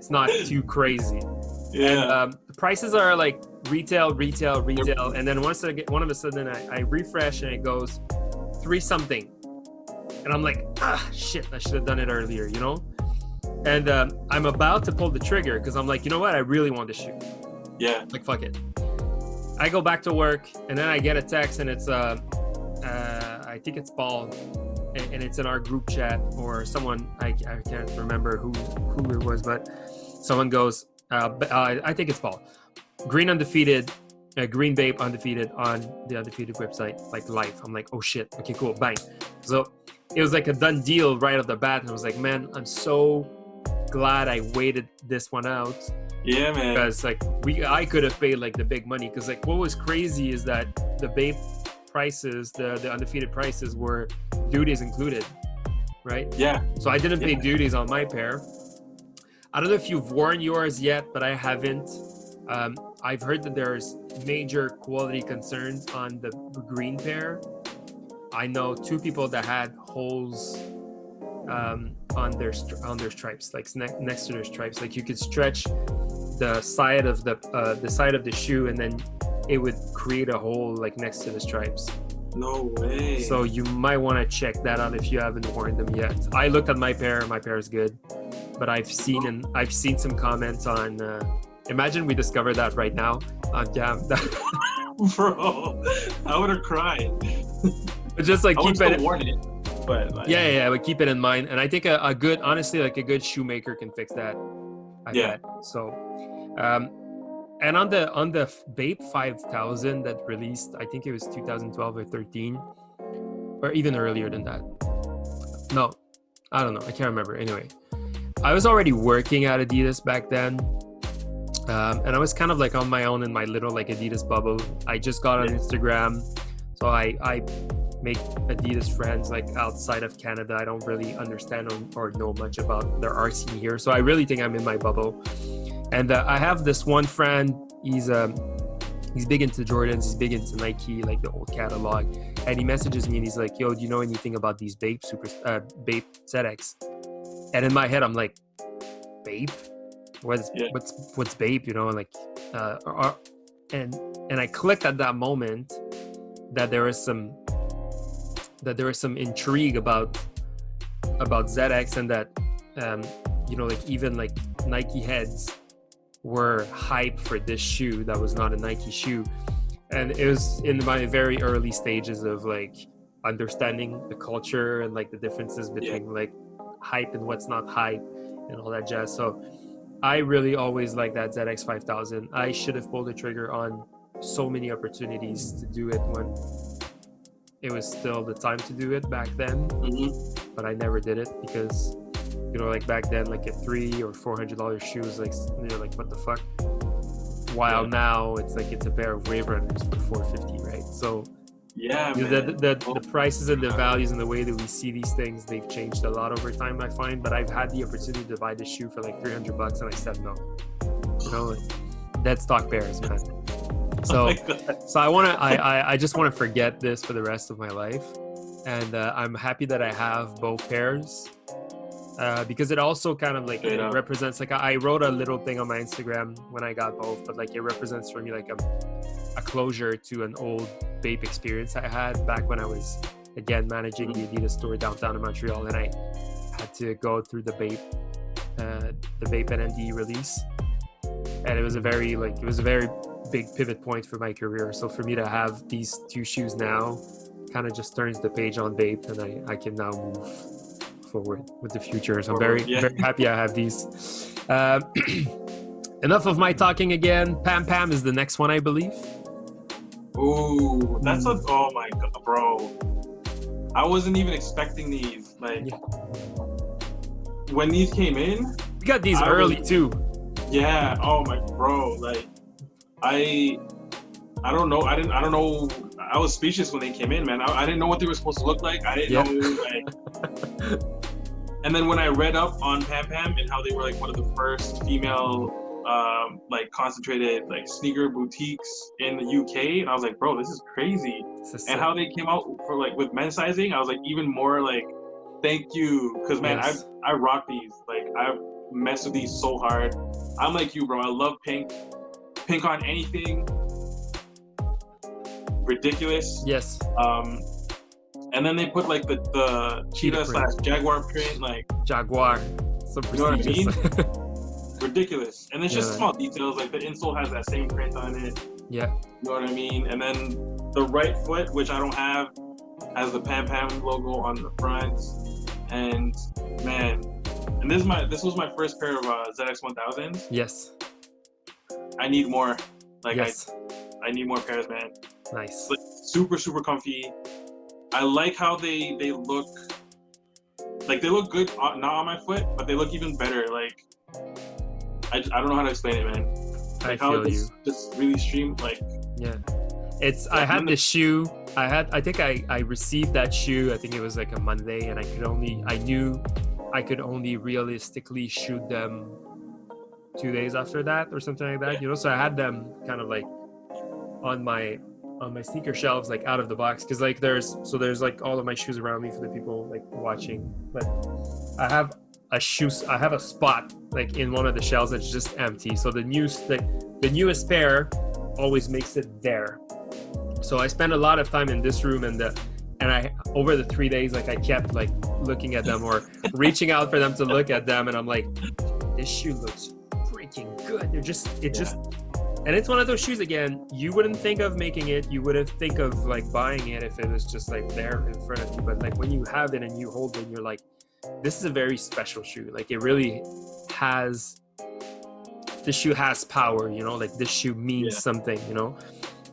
not too crazy. Yeah. And, the prices are like retail, and then one of a sudden I refresh and it goes 3 something, and I'm like, shit, I should have done it earlier, you know. And I'm about to pull the trigger because I'm like, you know what, I really want this shoe. Yeah. Like, fuck it. I go back to work and then I get a text and it's I think it's Paul, and it's in our group chat or someone, I can't remember who it was, but someone goes, I think it's Paul. Green Undefeated, Green Bape Undefeated on the Undefeated website, like live. I'm like, oh shit, okay, cool, bang. So it was like a done deal right off the bat, and I was like, man, I'm so glad I waited this one out. Yeah, man. Because like I could have paid like the big money, because like what was crazy is that the Bape prices, the Undefeated prices were duties included, right? Yeah. So I didn't pay duties on my pair. I don't know if you've worn yours yet, but I haven't. I've heard that there's major quality concerns on the green pair. I know 2 people that had holes on their stripes, like next to their stripes. Like you could stretch the side of the shoe, and then it would create a hole like next to the stripes. No way. So you might want to check that out if you haven't worn them yet. I looked at my pair. My pair is good, but I've seen some comments on. Imagine we discovered that right now on Cam. Bro, I would have cried. But just like keep it. Warn it, but like, yeah, but keep it in mind. And I think a good, honestly, like a good shoemaker can fix that. I bet. So, and on the Bape 5000 that released, I think it was 2012 or 13, or even earlier than that. No, I don't know. I can't remember. Anyway, I was already working at Adidas back then. And I was kind of like on my own in my little like Adidas bubble. I just got on Instagram, so I make Adidas friends like outside of Canada. I don't really understand or know much about their art scene here, so I really think I'm in my bubble. And I have this one friend. He's big into Jordans. He's big into Nike, like the old catalog. And he messages me and he's like, "Yo, do you know anything about these Bape Bape ZX?" And in my head, I'm like, "Bape? What's Bape?" You know, like, and I clicked at that moment that there was some intrigue about ZX, and that you know, like even like Nike heads were hyped for this shoe that was not a Nike shoe. And it was in my very early stages of like understanding the culture and like the differences between like hype and what's not hype and all that jazz. So I really always like that ZX 5000. I should have pulled the trigger on so many opportunities to do it when it was still the time to do it back then, but I never did it because, you know, like back then, like a $300 or $400 shoe was like, you're like, what the fuck? While now it's like it's a pair of Wave Runners for $450, right? So yeah, you know, man. the prices and the values and the way that we see these things, they've changed a lot over time, I find. But I've had the opportunity to buy this shoe for like $300 and I said no. You know, like, dead stock bears, man. So, so I just want to forget this for the rest of my life, and I'm happy that I have both pairs, because it also kind of like it represents, like I wrote a little thing on my Instagram when I got both, but like it represents for me like a closure to an old vape experience I had back when I was again managing the Adidas store downtown in Montreal, and I had to go through the vape NMD release, and it was a very big pivot point for my career. So for me to have these two shoes now kind of just turns the page on vape, and I can now move forward with the future. So I'm very happy I have these. Enough of my talking again. Pam Pam is the next one, I believe. Ooh, that's oh my god, bro. I wasn't even expecting these. Like when these came in, we got these early too. Yeah. Oh my bro. Like I don't know. I don't know. I was speechless when they came in, man. I didn't know what they were supposed to look like. I didn't know. Like, and then when I read up on Pam Pam and how they were like one of the first female, like concentrated like sneaker boutiques in the UK, and I was like, bro, this is crazy. And how they came out for like with men's sizing, I was like even more like, thank you, because man, I rock these. Like I mess with these so hard. I'm like you, bro. I love pink. Pink on anything, ridiculous. Yes. And then they put like the cheetah / jaguar print, like jaguar. So you know what I mean? Ridiculous. And it's just small details, like the insole has that same print on it. Yeah. You know what I mean? And then the right foot, which I don't have, has the Pam Pam logo on the front. And man, and this was my first pair of ZX 1000s. Yes. I need more. Like yes. I need more pairs, man. Nice. Like, super, super comfy. I like how they look. Like they look good, not on my foot, but they look even better. Like I don't know how to explain it, man. Like I feel you. Just really stream, like. Yeah. It's. I had the shoe. I think I received that shoe. I think it was like a Monday, and I knew I could only realistically shoot them 2 days after that or something like that, you know. So I had them kind of like on my sneaker shelves, like out of the box, because like there's like all of my shoes around me for the people like watching, but I have a spot like in one of the shelves that's just empty. So the newest pair always makes it there. So I spent a lot of time in this room, and I over the 3 days, like I kept like looking at them or reaching out for them to look at them, and I'm like, this shoe looks freaking good. And it's one of those shoes, again, you wouldn't think of making it, you wouldn't think of like buying it if it was just like there in front of you, but like when you have it and you hold it, you're like, this is a very special shoe. Like it really has, this shoe has power, you know, like this shoe means something, you know.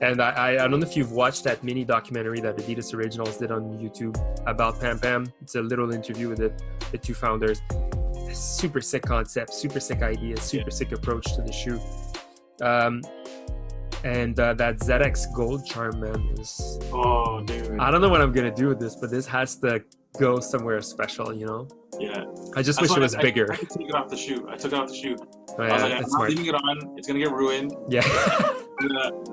And I don't know if you've watched that mini documentary that Adidas Originals did on YouTube about Pam Pam. It's a little interview with the two founders. Super sick concept, super sick idea, super sick approach to the shoe. And that ZX Gold Charm, man, was... Oh, dude. I don't know what I'm going to do with this, but this has to go somewhere special, you know? Yeah. I just wish it was bigger. I took it off the shoe. I took it off the shoe. Oh, I was like, I'm not leaving it on. It's going to get ruined. Yeah.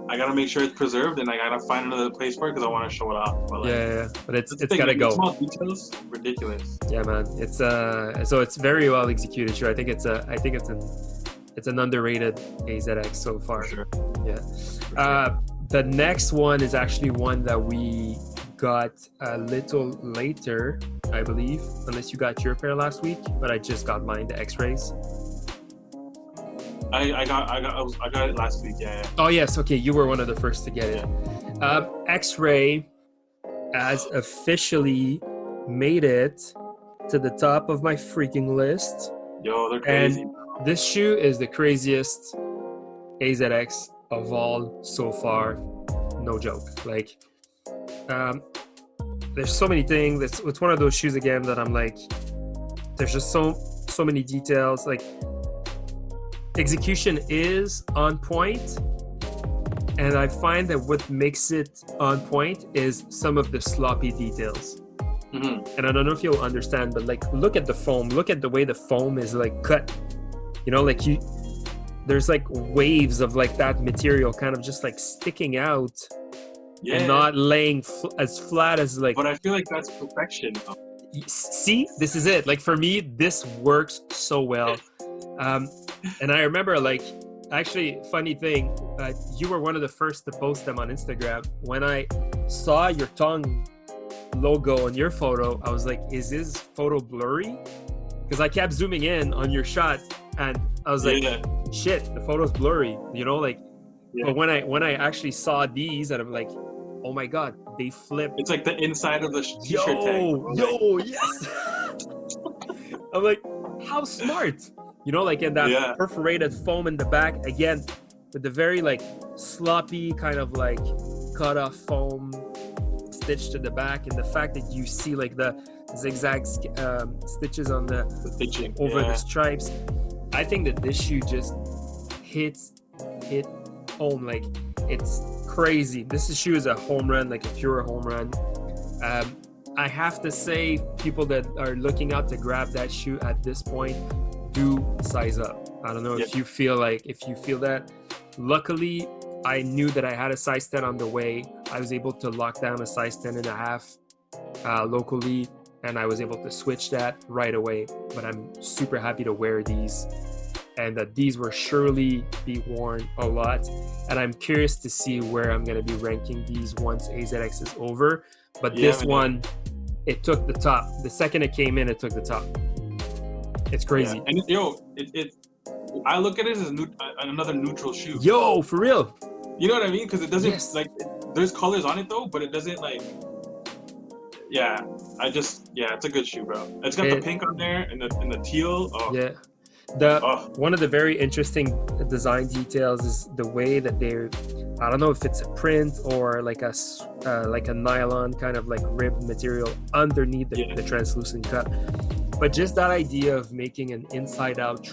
I got to make sure it's preserved, and I got to find another place for it because I want to show it off. But like, yeah. But it's got to go. Small details, ridiculous. Yeah, man. It's so it's very well executed. Sure. I think it's an underrated AZX so far. For sure. Yeah. The next one is actually one that we got a little later, I believe, unless you got your pair last week, but I just got mine, the X-rays. I got it last week. Yeah. Oh yes, okay. You were one of the first to get it. X-ray has officially made it to the top of my freaking list. Yo, they're crazy. And this shoe is the craziest AZX of all so far. No joke. Like, there's so many things. It's one of those shoes again that I'm like, there's just so many details. Like, execution is on point, and I find that what makes it on point is some of the sloppy details. Mm-hmm. And I don't know if you'll understand, but like, look at the foam. Look at the way the foam is like cut. You know, like there's like waves of like that material kind of just like sticking out, and not laying as flat as like. But I feel like that's perfection. See, this is it. Like, for me, this works so well. And I remember, like, actually, funny thing, you were one of the first to post them on Instagram. When I saw your tongue logo on your photo, I was like, is this photo blurry? Because I kept zooming in on your shot, and I was like, shit, the photo's blurry, you know, like. But when I actually saw these, and I'm like, oh my god, they flip. It's like the inside of the t-shirt tag. Yes. I'm like, how smart. You know, like, in that perforated foam in the back, again, with the very like sloppy kind of like cut off foam stitched to the back, and the fact that you see like the zigzag stitches on the stitching over the stripes. I think that this shoe just hit home. Like, it's crazy. This shoe is a home run, like a pure home run. I have to say, people that are looking out to grab that shoe at this point, do size up. I don't know if you feel that. Luckily, I knew that I had a size 10 on the way. I was able to lock down a size 10 and a half locally, and I was able to switch that right away. But I'm super happy to wear these, and that these will surely be worn a lot. And I'm curious to see where I'm going to be ranking these once AZX is over. But this one, it took the top. The second it came in, it took the top. It's crazy. And I look at it as another neutral shoe. Yo, for real. You know what I mean? Because it doesn't like, there's colors on it though, but it doesn't like. Yeah, it's a good shoe, bro. It's got the pink on there and the teal. Oh. Yeah. One of the very interesting design details is the way that I don't know if it's a print or like a nylon kind of like ribbed material underneath the translucent cut. But just that idea of making an inside out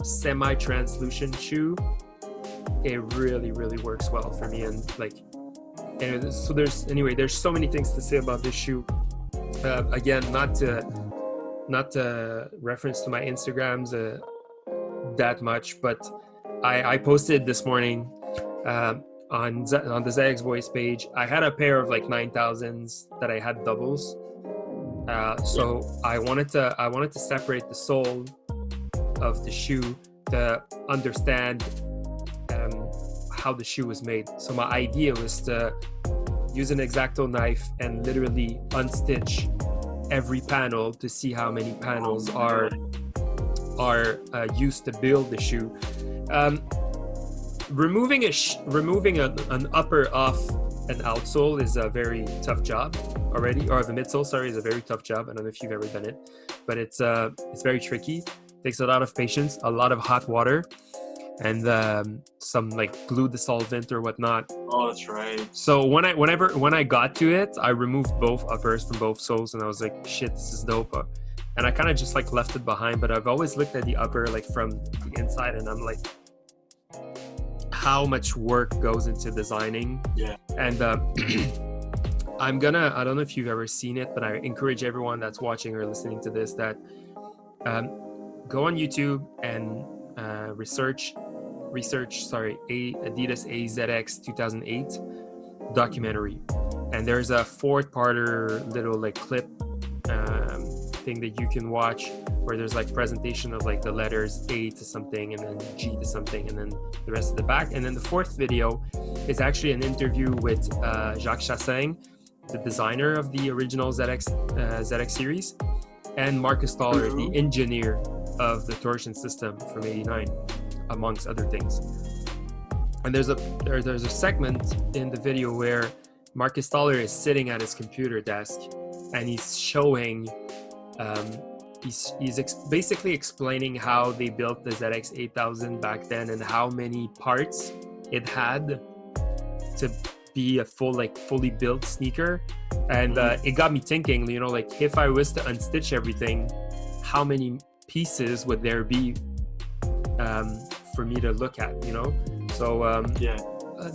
semi-translucent shoe, it really, really works well for me. And like, so there's so many things to say about this shoe. Again, not to reference to my Instagrams that much, but I posted this morning on the ZX Boys page. I had a pair of like 9000s that I had doubles. So I wanted to separate the sole of the shoe to understand how the shoe was made. So my idea was to use an X-Acto knife and literally unstitch every panel to see how many panels are used to build the shoe. Removing an upper off an outsole is a very tough job already, or the midsole, sorry, is a very tough job. I don't know if you've ever done it, but it's very tricky. It takes a lot of patience, a lot of hot water, and some like glue dissolvent or whatnot. Oh, that's right. So when I got to it, I removed both uppers from both soles, and I was like, shit, this is dope. And I kind of just like left it behind, but I've always looked at the upper like from the inside, and I'm like, how much work goes into designing. And I don't know if you've ever seen it, but I encourage everyone that's watching or listening to this that go on YouTube and research Adidas AZX 2008 documentary. And there's a 4-parter little like clip thing that you can watch where there's like presentation of like the letters A to something and then G to something and then the rest of the back. And then the 4th video is actually an interview with Jacques Chassagne, the designer of the original ZX series, and Marcus Stoller, the engineer of the torsion system from '89, amongst other things. And there's a segment in the video where Marcus Stoller is sitting at his computer desk and he's showing he's basically explaining how they built the ZX 8000 back then and how many parts it had to be a fully built sneaker. And it got me thinking, you know, like if I was to unstitch everything, how many pieces would there be for me to look at, you know? So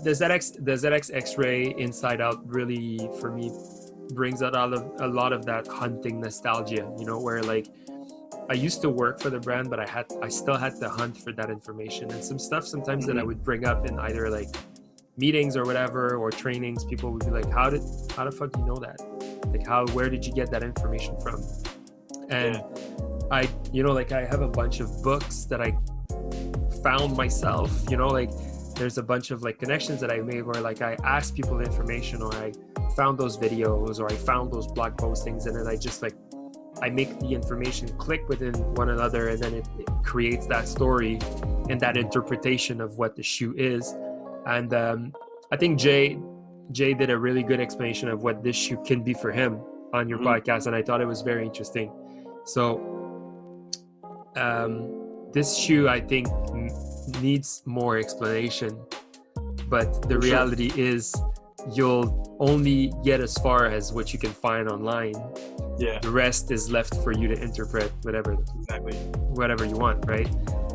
the ZX X-Ray Inside Out really, for me, brings out a lot of that hunting nostalgia, you know, where like I used to work for the brand, but I still had to hunt for that information, and some stuff sometimes that I would bring up in either like meetings or whatever, or trainings. People would be like, how the fuck do you know that? Like, where did you get that information from? And I, you know, like I have a bunch of books that I found myself, you know, like there's a bunch of like connections that I made where like I asked people information, or I found those videos, or I found those blog postings, and then I just like I make the information click within one another, and then it creates that story and that interpretation of what the shoe is. And I think Jay did a really good explanation of what this shoe can be for him on your podcast, and I thought it was very interesting. So this shoe, I think, needs more explanation, but the reality is you'll only get as far as what you can find online. The rest is left for you to interpret whatever you want, right?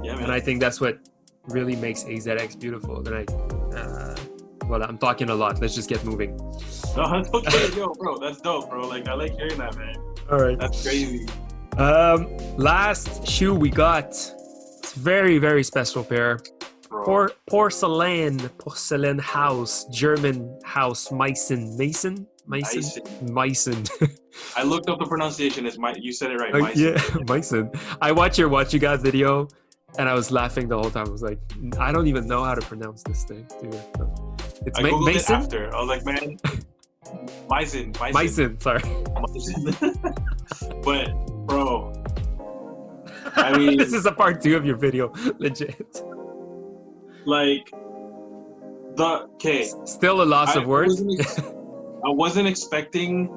And I think that's what really makes AZX beautiful. And well, I'm talking a lot, let's just get moving. No, that's okay. Yo, bro, that's dope, bro. Like, I like hearing that, man. All right, that's crazy. Last shoe we got, it's very, very special pair. Porcelain house, German house, Meissen. I looked up the pronunciation. You said it right. Meissen. Yeah, Meissen. I watched your Whatchu God video, and I was laughing the whole time. I was like, I don't even know how to pronounce this thing, dude. It's I googled it after. I was like, man, Meissen. Sorry. But bro, I mean, this is a part 2 of your video, legit. Like still a loss of words. I wasn't expecting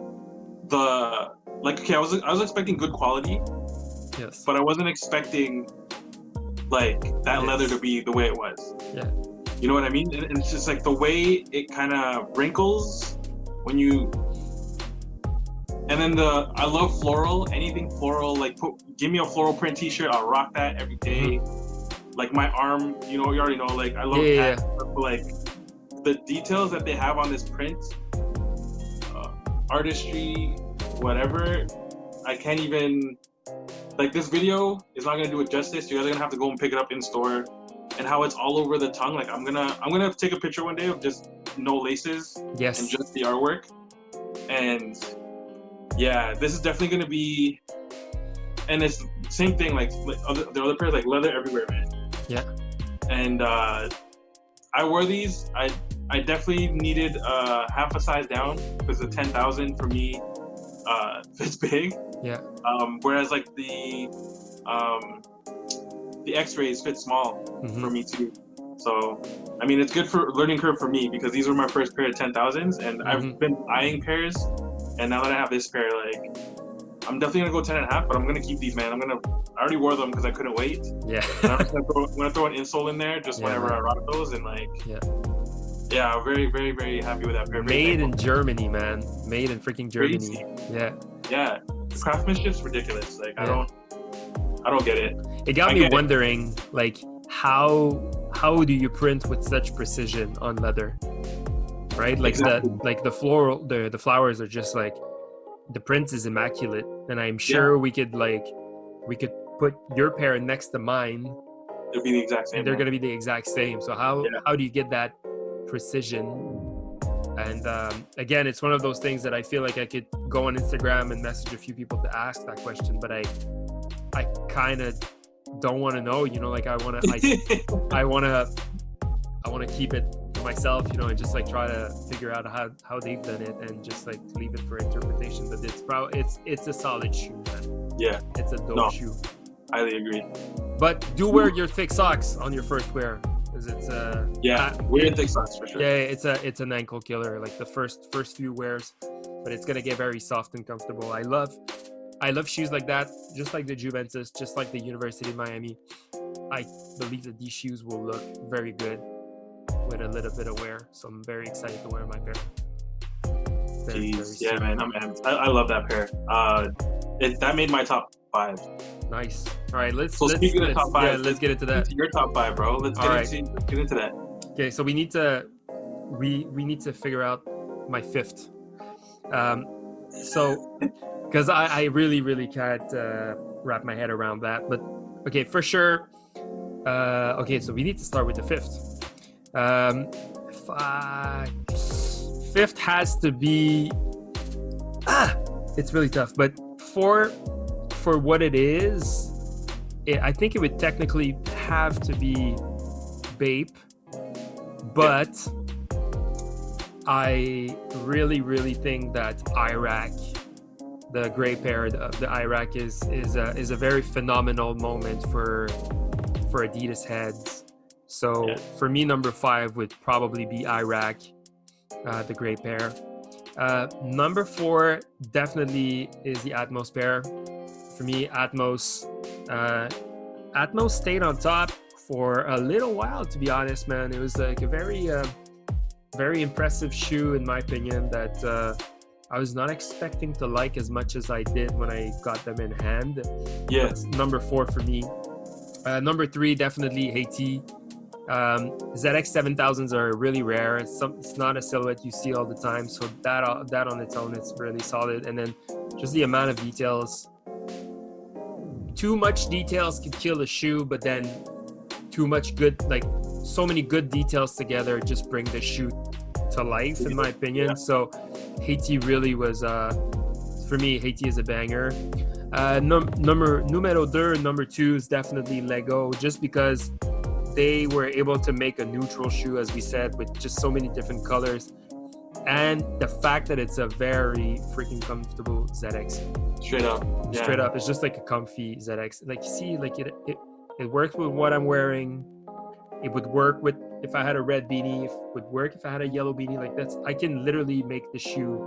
I was expecting good quality. Yes. But I wasn't expecting like that leather to be the way it was. Yeah. You know what I mean? And it's just like the way it kind of wrinkles when you. And then I love floral. Anything floral, like give me a floral print T-shirt. I'll rock that every day. Like my arm, you know, you already know. Like I love that. Like the details that they have on this print, artistry, whatever. I can't even. Like this video is not gonna do it justice. You guys are gonna have to go and pick it up in store, and how it's all over the tongue. Like I'm gonna take a picture one day of just no laces. Yes. And just the artwork. And yeah, this is definitely gonna be. And it's same thing like the other pairs, like leather everywhere, man. Yeah. And I wore these. I definitely needed half a size down because the 10,000 for me fits big. Yeah. Whereas like the X-rays fit small for me too. So I mean, it's good for learning curve for me because these were my first pair of 10,000s, and I've been eyeing pairs, and now that I have this pair, like I'm definitely gonna go 10.5, but I'm gonna keep these, man. I already wore them because I couldn't wait. Yeah. And I'm gonna throw an insole in there just whenever I rock those, and like yeah, I'm very, very, very happy with that pair. Made in Germany, man. Made in freaking Germany. Crazy. Yeah. The craftsmanship's ridiculous. Like I don't get it. It got me wondering, like, how do you print with such precision on leather? Right? Like the floral, the flowers are just like, the print is immaculate, and I'm sure we could put your pair next to mine. They'll be the exact same. And they're gonna be the exact same. So how do you get that precision? And again, it's one of those things that I feel like I could go on Instagram and message a few people to ask that question, but I kind of don't want to know, you know, like I want to keep it to myself, you know, and just like try to figure out how they've done it, and just like leave it for interpretation. But it's a solid shoe, man. Yeah, it's a dope shoe. Highly agree. But do wear your thick socks on your first wear, because it's wear thick socks for sure. Yeah, it's an ankle killer, like the first few wears, but it's gonna get very soft and comfortable. I love shoes like that, just like the Juventus, just like the University of Miami. I believe that these shoes will look very good with a little bit of wear. So I'm very excited to wear my pair. Jeez, yeah, man, I love that pair. That made my top 5. Nice. All right, let's speaking of top 5, yeah, let's get into that. Your top 5, bro. Let's get into that. Okay, so we need to figure out my 5th. So because I really can't wrap my head around that. But okay, for sure. Okay, so we need to start with the 5th. 5th has to be. It's really tough, but for what it is, I think it would technically have to be Bape, but I really think that Iraq, the gray pair of the Iraq, is a very phenomenal moment for Adidas heads. So for me, number 5 would probably be Iraq, the gray pair. Number 4 definitely is the Atmos pair. For me, Atmos stayed on top for a little while, to be honest, man. It was like a very impressive shoe, in my opinion, that I was not expecting to like as much as I did when I got them in hand. Yeah. That's number 4 for me. Number 3, definitely Haiti. ZX 7000s are really rare. It's not a silhouette you see all the time, so that on its own is really solid. And then just the amount of details. Too much details could kill a shoe, but then too much good, like so many good details together, just bring the shoe to life, in my opinion. Yeah. So Haiti really was, for me, Haiti is a banger. Number 2 is definitely Lego, just because they were able to make a neutral shoe, as we said, with just so many different colors, and the fact that it's a very freaking comfortable ZX. Straight up, it's just like a comfy ZX. Like, you see, like it works with what I'm wearing. It would work with if I had a red beanie. It would work if I had a yellow beanie. Like, I can literally make the shoe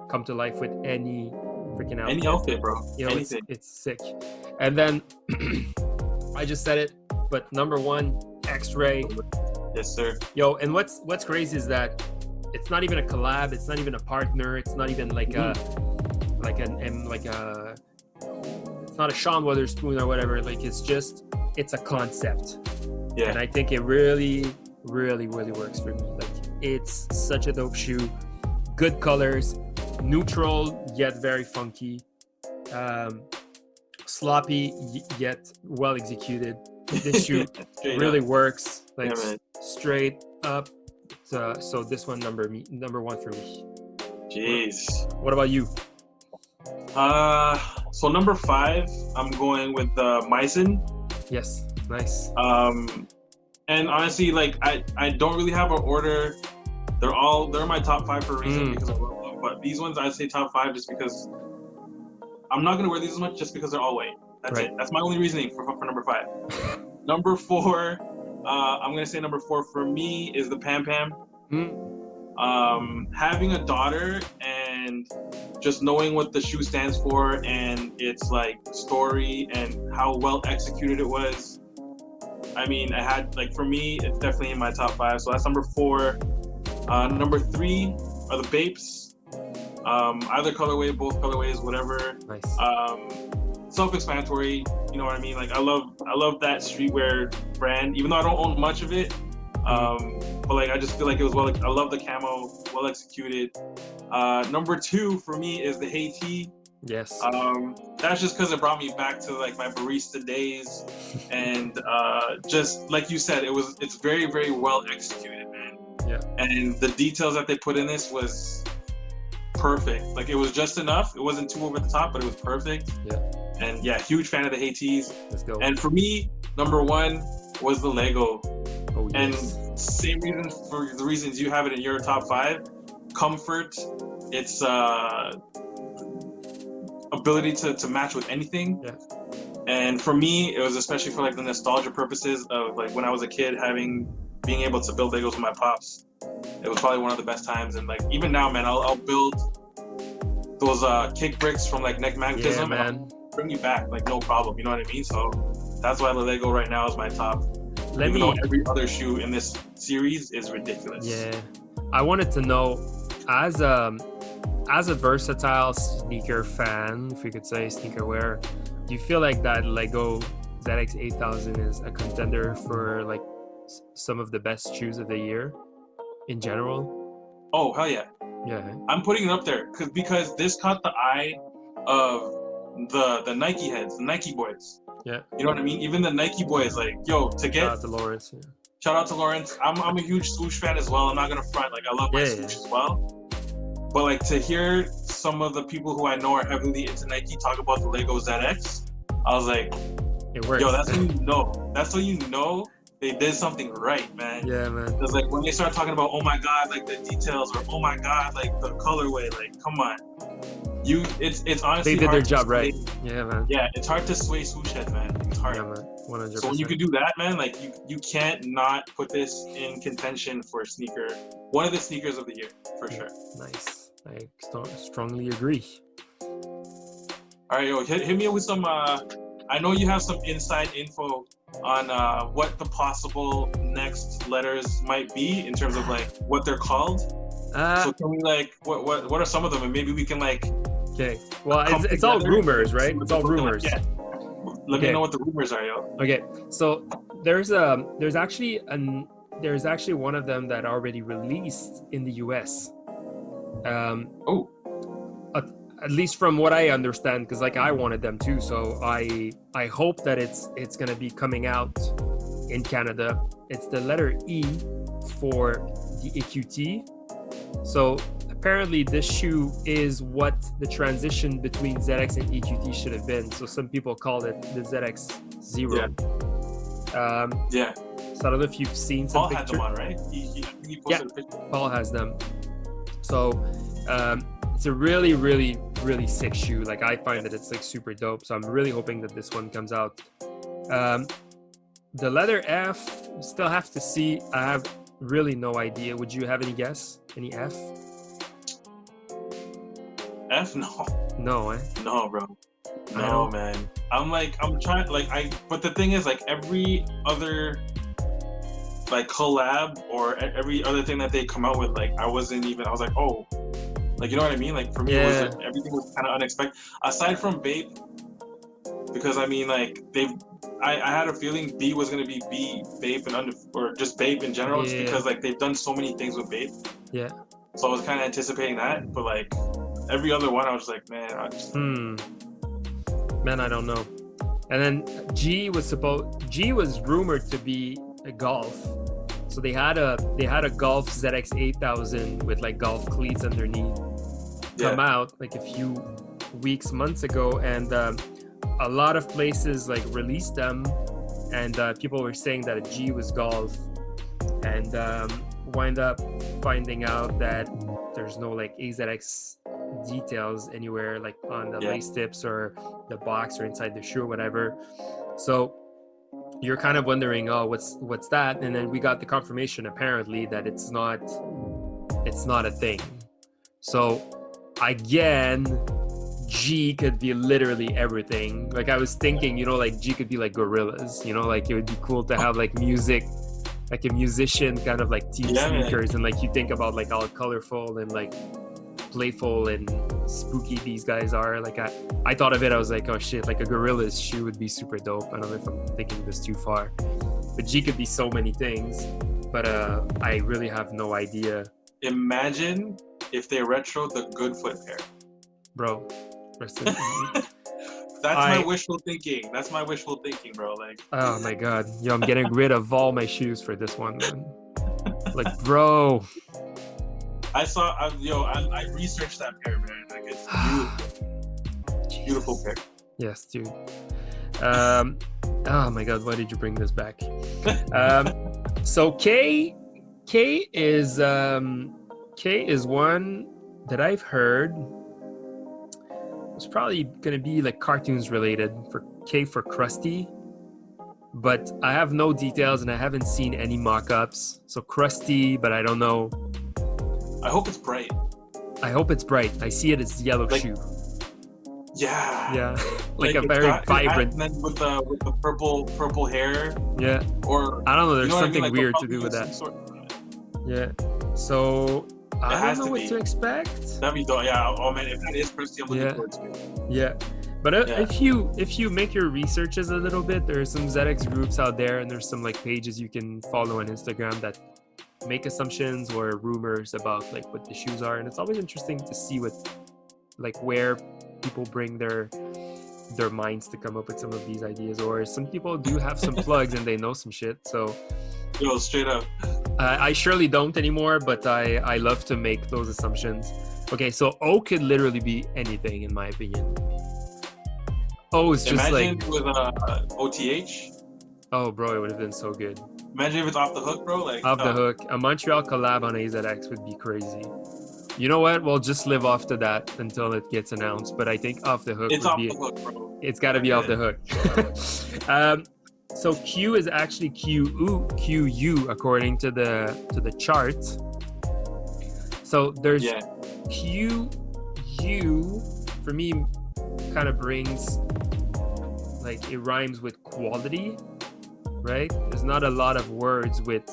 come to life with any freaking outfit. Any outfit, bro. You know, anything. It's sick. And then I just said it, but number 1, X-Ray. Yes, sir. Yo, and what's crazy is that it's not even a collab. It's not even a partner. It's not even like it's not a Sean Witherspoon or whatever. Like, it's a concept. Yeah. And I think it really works for me. Like, it's such a dope shoe. Good colors, neutral yet very funky, sloppy yet well executed. This shoe really works, like, straight up. So this one number 1 for me. Jeez. What about you? So number 5, I'm going with Myson. Yes, nice. And honestly, like, I don't really have an order. They're my top 5 for a reason, because I love them. But these ones, I'd say top 5 just because I'm not gonna wear these as much, just because they're all white. That's it. That's my only reasoning for number 5. Number 4, I'm gonna say number 4 for me is the Pam Pam. Having a daughter and just knowing what the shoe stands for and its like story and how well executed it was. I mean, for me, it's definitely in my top 5. So that's number 4. Number 3 are the Bapes. Either colorway, both colorways, whatever. Nice. Self-explanatory, you know what I mean? Like, I love that streetwear brand, even though I don't own much of it. But like, I just feel like it was I love the camo, well executed. Number 2 for me is the Haiti. Yes. That's just because it brought me back to like my barista days, and just like you said, it's very, very well executed, man. Yeah. And the details that they put in this was perfect. Like, it was just enough. It wasn't too over the top, but it was perfect. Yeah. And yeah, huge fan of the Haitis. Let's go. And for me, number 1 was the Lego. Oh, yes. And same reason for the reasons you have it in your top 5. Comfort, its ability to match with anything. Yeah. And for me, it was especially for like the nostalgia purposes of like when I was a kid, being able to build Legos with my pops. It was probably one of the best times. And like, even now, man, I'll build those kick bricks from like neck magnetism. Yeah, man. Bring you back, like, no problem. You know what I mean? So that's why the Lego right now is my top. Even though every other shoe in this series is ridiculous. Yeah, I wanted to know, as a versatile sneaker fan, if we could say sneaker wear, do you feel like that Lego ZX 8000 is a contender for like some of the best shoes of the year in general? Oh hell yeah! Yeah. I'm putting it up there because this caught the eye of the Nike heads, the Nike boys. Yeah. You know what I mean? Even the Nike boys, like, yo, to get. Shout out to Lawrence. Yeah. Shout out to Lawrence. I'm a huge swoosh fan as well. I'm not gonna front. Like, I love my swoosh as well. But like, to hear some of the people who I know are heavily into Nike talk about the Lego ZX, I was like, it works. yo, that's when you know. That's when you know they did something right, man. Yeah, man. Because like when they start talking about, oh my god, like the details, or oh my god, like the colorway, like come on, it's honestly they did hard their job sway. right. Yeah, man. Yeah, it's hard to sway swoosh heads, man. It's hard. Yeah, man. 100%. So when you can do that, man, like you can't not put this in contention for one of the sneakers of the year for sure. Nice. I strongly agree. All right, yo, hit me up with some. I know you have some inside info on what the possible next letters might be in terms of like what they're called. So tell me like what are some of them, and maybe we can like. Okay. Well, it's all rumors, right? It's all rumors. Yeah. Let me know what the rumors are, yo. Okay. So there's actually one of them that already released in the US. At least from what I understand, because like I wanted them too, so I hope that it's gonna be coming out in Canada. It's the letter E for the EQT. So apparently this shoe is what the transition between ZX and EQT should have been. So some people called it the ZX Zero. Yeah. So I don't know if you've seen some pictures. Paul had them on, right? He posted a picture. Paul has them. So it's a really, really, really sick shoe. Like I find that it's like super dope. So I'm really hoping that this one comes out. The letter F, still have to see. I have really no idea. Would you have any guess? Any F? F? No. No, eh? No, bro. No, man. I'm trying, but the thing is, like, every other, like, collab or every other thing that they come out with, like, I was like, oh, like, you know what I mean? Like, for me, everything was kind of unexpected. Aside from Bape, because, I mean, like, I had a feeling B was going to be B, Bape, or just Bape in general, just because, like, they've done so many things with Bape. Yeah. So I was kind of anticipating that, but, like, every other one, I was like, man, Man, I don't know. And then G was rumored to be a golf. So they had a golf ZX 8000 with like golf cleats underneath come out like a few months ago, and a lot of places like released them, and people were saying that a G was golf, and wind up finding out that there's no like AZX details anywhere, like on the lace tips or the box or inside the shoe or whatever. So you're kind of wondering, oh, what's that? And then we got the confirmation apparently that it's not a thing. So again, G could be literally everything. Like I was thinking, like G could be like gorillas, like it would be cool to have like music, like a musician kind of like team sneakers, and like you think about like how colorful and like playful and spooky these guys are. Like I thought of it, I was like, oh shit, like a gorilla's shoe would be super dope. I don't know if I'm thinking this too far, but G could be so many things, but I really have no idea. Imagine if they retro the Goodfoot pair, bro. That's my wishful thinking. That's my wishful thinking, bro. Like, oh my god, yo, I'm getting rid of all my shoes for this one, man. Like, bro, I researched that pair, man. Like, it's beautiful. Beautiful pair. Yes, dude. Oh my god, why did you bring this back? So K is one that I've heard was probably gonna be like cartoons related, for K for Krusty, but I have no details and I haven't seen any mock-ups. So Krusty, but I don't know. I hope it's bright. I hope it's bright. I see it as yellow shoe. Yeah. Yeah, like a it's very got- vibrant. and then with the purple hair, Yeah, or I don't know. you There's know what I something mean? Like, weird they'll to do with probably that. use some Yeah. So I has don't know to what be. to expect. That'd be dope. Yeah. Oh man, if that is Christy, I'm looking Yeah. forward to it. Yeah. But Yeah. if you make your researches a little bit, there's some ZX groups out there, and there's some like pages you can follow on Instagram that make assumptions or rumors about like what the shoes are, and it's always interesting to see what like where people bring their minds to come up with some of these ideas, or some people do have some plugs and they know some shit. So Yo, straight up. I surely don't anymore, but I love to make those assumptions. Okay, so O could literally be anything in my opinion. O is just Imagine like, with OTH. oh bro, it would have been so good. Imagine if it's off the hook, bro. Like Off the hook, a Montreal collab on AZX would be crazy. You know what? We'll just live off to that until it gets announced. But I think off the hook It's would off be. the hook, bro. It's got to be off the hook. So Q is actually QU according to the chart. So there's Yeah. QU for me kind of brings like it rhymes with quality, right? There's not a lot of words with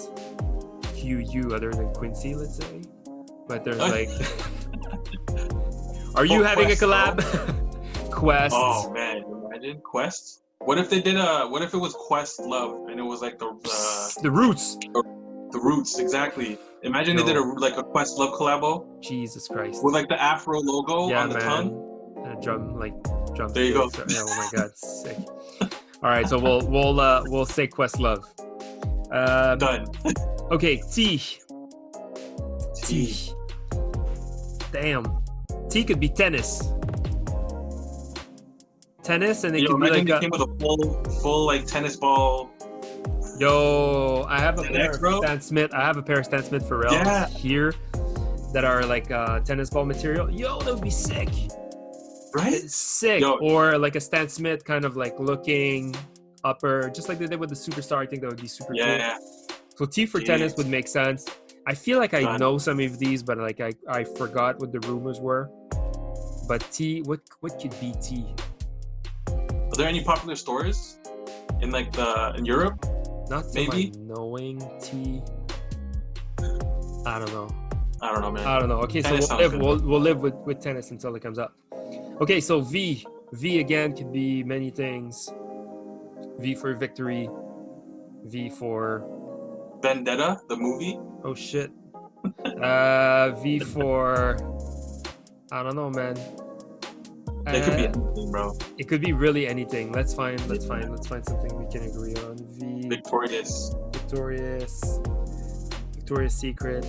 QU other than Quincy, let's say. But there's like are you having Quest, a collab? Quest. Oh man, imagine Quest. What if they did what if it was Quest Love and it was like the Roots. The Roots, exactly. Imagine they did a Quest Love collabo Jesus Christ. with like the Afro logo on the tongue. And a drum. There you go. Yeah, oh my god, sick. All right, so we'll say Quest Love. Done. Okay, T. Damn. T could be tennis. Tennis, and it could be imagine like they came with a full like tennis ball. Yo, I have a pair of bro? Stan Smith. I have a pair of Stan Smith Pharrells Yeah. here that are like tennis ball material. Yo, that would be sick. Right? It's sick. Yo. Or like a Stan Smith kind of like looking upper, just like they did with the Superstar. I think that would be super cool. Yeah. So T for tennis would make sense. I feel like I know some of these, but like I forgot what the rumors were. But T, what could be T? Are there any popular stores in like in Europe? Not to maybe my knowing T. I don't know. I don't know, man. I don't know. Okay, Tennis so sounds we'll live with tennis until it comes up. Okay, so V again could be many things. V for victory. V for Vendetta, the movie. oh shit. V for I don't know, man. It could be anything, bro. It could be really anything. Let's find something we can agree on. V. Victorious Secret.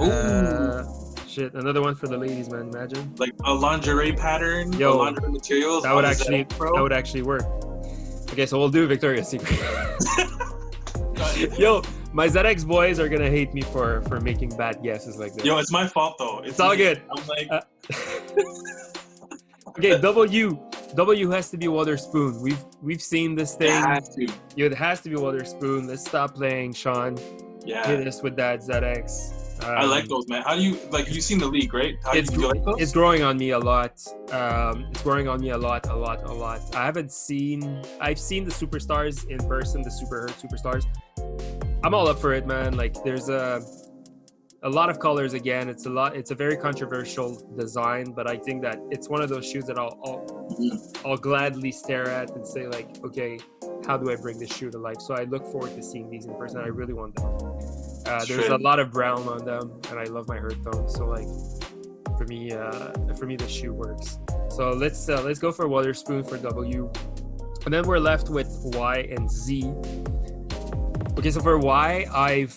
Ooh. Shit, another one for the ladies, man. Imagine. Like a lingerie pattern, Yo, lingerie materials. That would on actually bro. that would actually work. Okay, so we'll do Victoria's Secret. Yo, my ZX boys are gonna hate me for making bad guesses like this. Yo, it's my fault though. It's all good. I'm like, Okay, W has to be Witherspoon. We've seen this thing. it has to. It has to be Witherspoon. Let's stop playing, Sean. Yeah. Hit us with that ZX. I like those, man. How do you like? You've seen the league, right? How do you like those? It's growing on me a lot. It's growing on me a lot. I've seen the Superstars in person, the Super Superstars. I'm all up for it, man. Like there's a lot of colors again. It's a very controversial design, but I think that it's one of those shoes that I'll gladly stare at and say like, okay, how do I bring this shoe to life? So I look forward to seeing these in person. I really want them. There's a lot of brown on them, and I love my earth tone. So like, for me, the shoe works. So let's go for Witherspoon for W, and then we're left with Y and Z. Okay, so for Y, I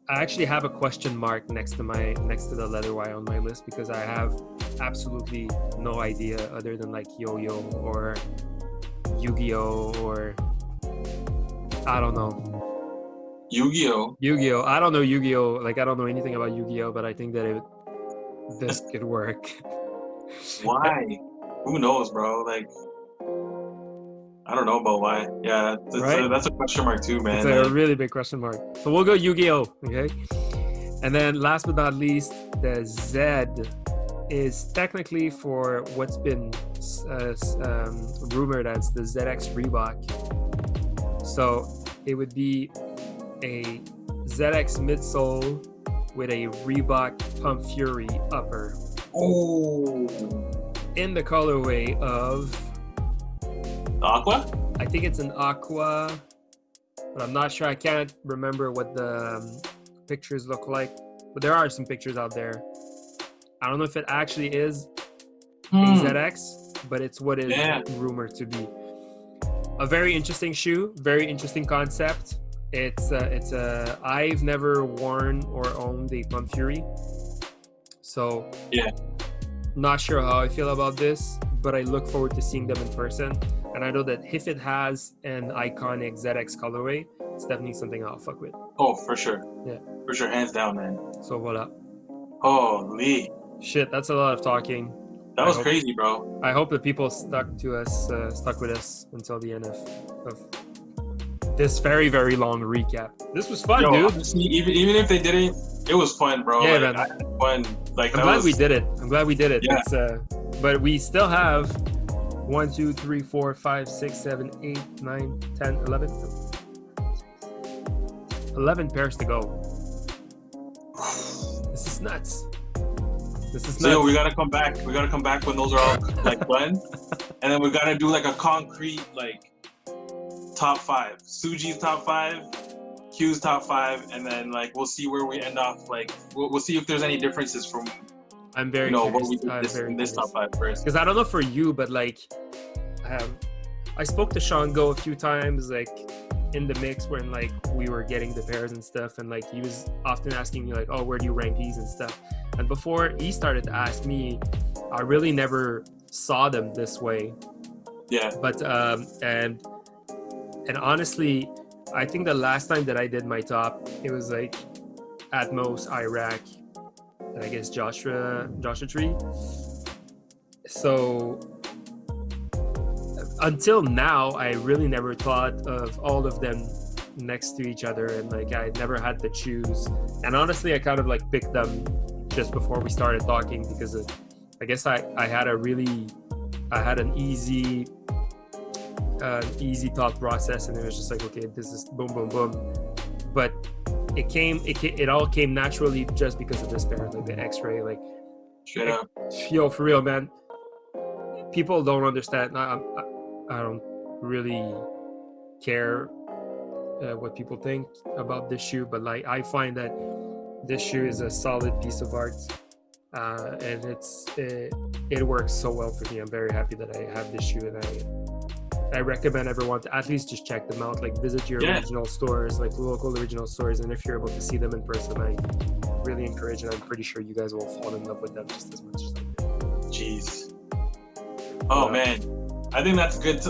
actually have a question mark next to the letter Y on my list because I have absolutely no idea other than like Yo-Yo or Yu-Gi-Oh or I don't know. Yu-Gi-Oh. I don't know Yu-Gi-Oh. Like I don't know anything about Yu-Gi-Oh, but I think that this could work. Why? Who knows, bro? Like, I don't know about why. Yeah, that's a question mark too, man. It's a really big question mark. So we'll go Yu-Gi-Oh, okay? And then last but not least, the Z. is technically for what's been rumored as the ZX Reebok. So it would be a ZX midsole with a Reebok Pump Fury upper. Oh. In the colorway of Aqua? I think it's an aqua, but I'm not sure. I can't remember what the pictures look like, but there are some pictures out there. I don't know if it actually is a ZX, but it's what is rumored to be. A very interesting shoe, very interesting concept. It's I've never worn or owned a Pump Fury, so not sure how I feel about this, but I look forward to seeing them in person. And I know that if it has an iconic ZX colorway, it's definitely something I'll fuck with. Oh, for sure. Yeah. For sure, hands down, man. So voila. Holy. Shit, that's a lot of talking. That was crazy, bro. I hope that people stuck with us until the end of this very, very long recap. This was fun, dude. Honestly, even if they didn't, it was fun, bro. Yeah, like, man. I had fun. Like, I'm glad we did it. Yeah. It's, but we still have 1, 2, 3, 4, 5, 6, 7, 8, 9, 10, 11 pairs to go. This is nuts. So yo, we gotta come back. We gotta come back when those are all like done, and then we gotta do like a concrete like top 5. Suji's top 5, Q's top 5, and then like we'll see where we end off. Like we'll see if there's any differences from. I'm very what we curious. did in this top 5 first. Because I don't know for you, but like, I spoke to Shango a few times, like in the mix when like we were getting the pairs and stuff, and like he was often asking me like, oh, where do you rank these and stuff. And before he started to ask me, I really never saw them this way. Yeah. But and honestly, I think the last time that I did my top, it was like at most Iraq, and I guess Joshua Tree. So until now, I really never thought of all of them next to each other, and like I never had to choose. And honestly, I kind of like picked them just before we started talking because I guess I had an easy thought process, and it was just like, okay, this is boom, boom, boom. But it all came naturally just because of this pair, like the X-ray, like straight up. Yo, for real, man. People don't understand. I don't really care what people think about this shoe, but like I find that this shoe is a solid piece of art, and it works so well for me. I'm very happy that I have this shoe, and I recommend everyone to at least just check them out. Like visit your original stores, like local original stores, and if you're able to see them in person, I really encourage it. I'm pretty sure you guys will fall in love with them just as much as I do. Jeez. Oh man, I think that's good.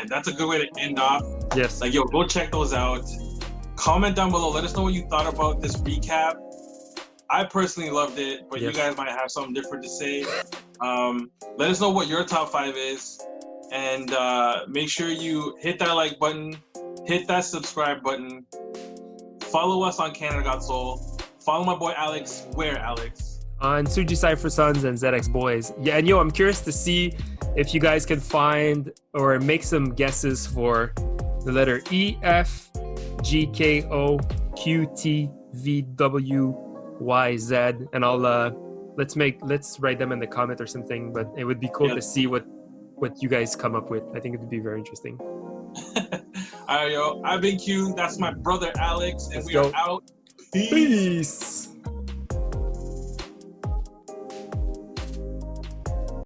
That's a good way to end off. Yes. Like yo, go check those out. Comment down below. Let us know what you thought about this recap. I personally loved it, but you guys might have something different to say. Let us know what your top 5 is, and make sure you hit that like button, hit that subscribe button, follow us on Canada Got Soul, follow my boy Alex. Where Alex? On Suji Cypher Sons and ZX Boys. Yeah, and yo, I'm curious to see if you guys can find or make some guesses for the letter E, F, G, K, O, Q, T, V, W, Y, Z, and I'll let's write them in the comment or something. But it would be cool to see what you guys come up with. I think it would be very interesting. All right, yo, I've been Q. That's my brother Alex, and Let's we go. are out. Peace.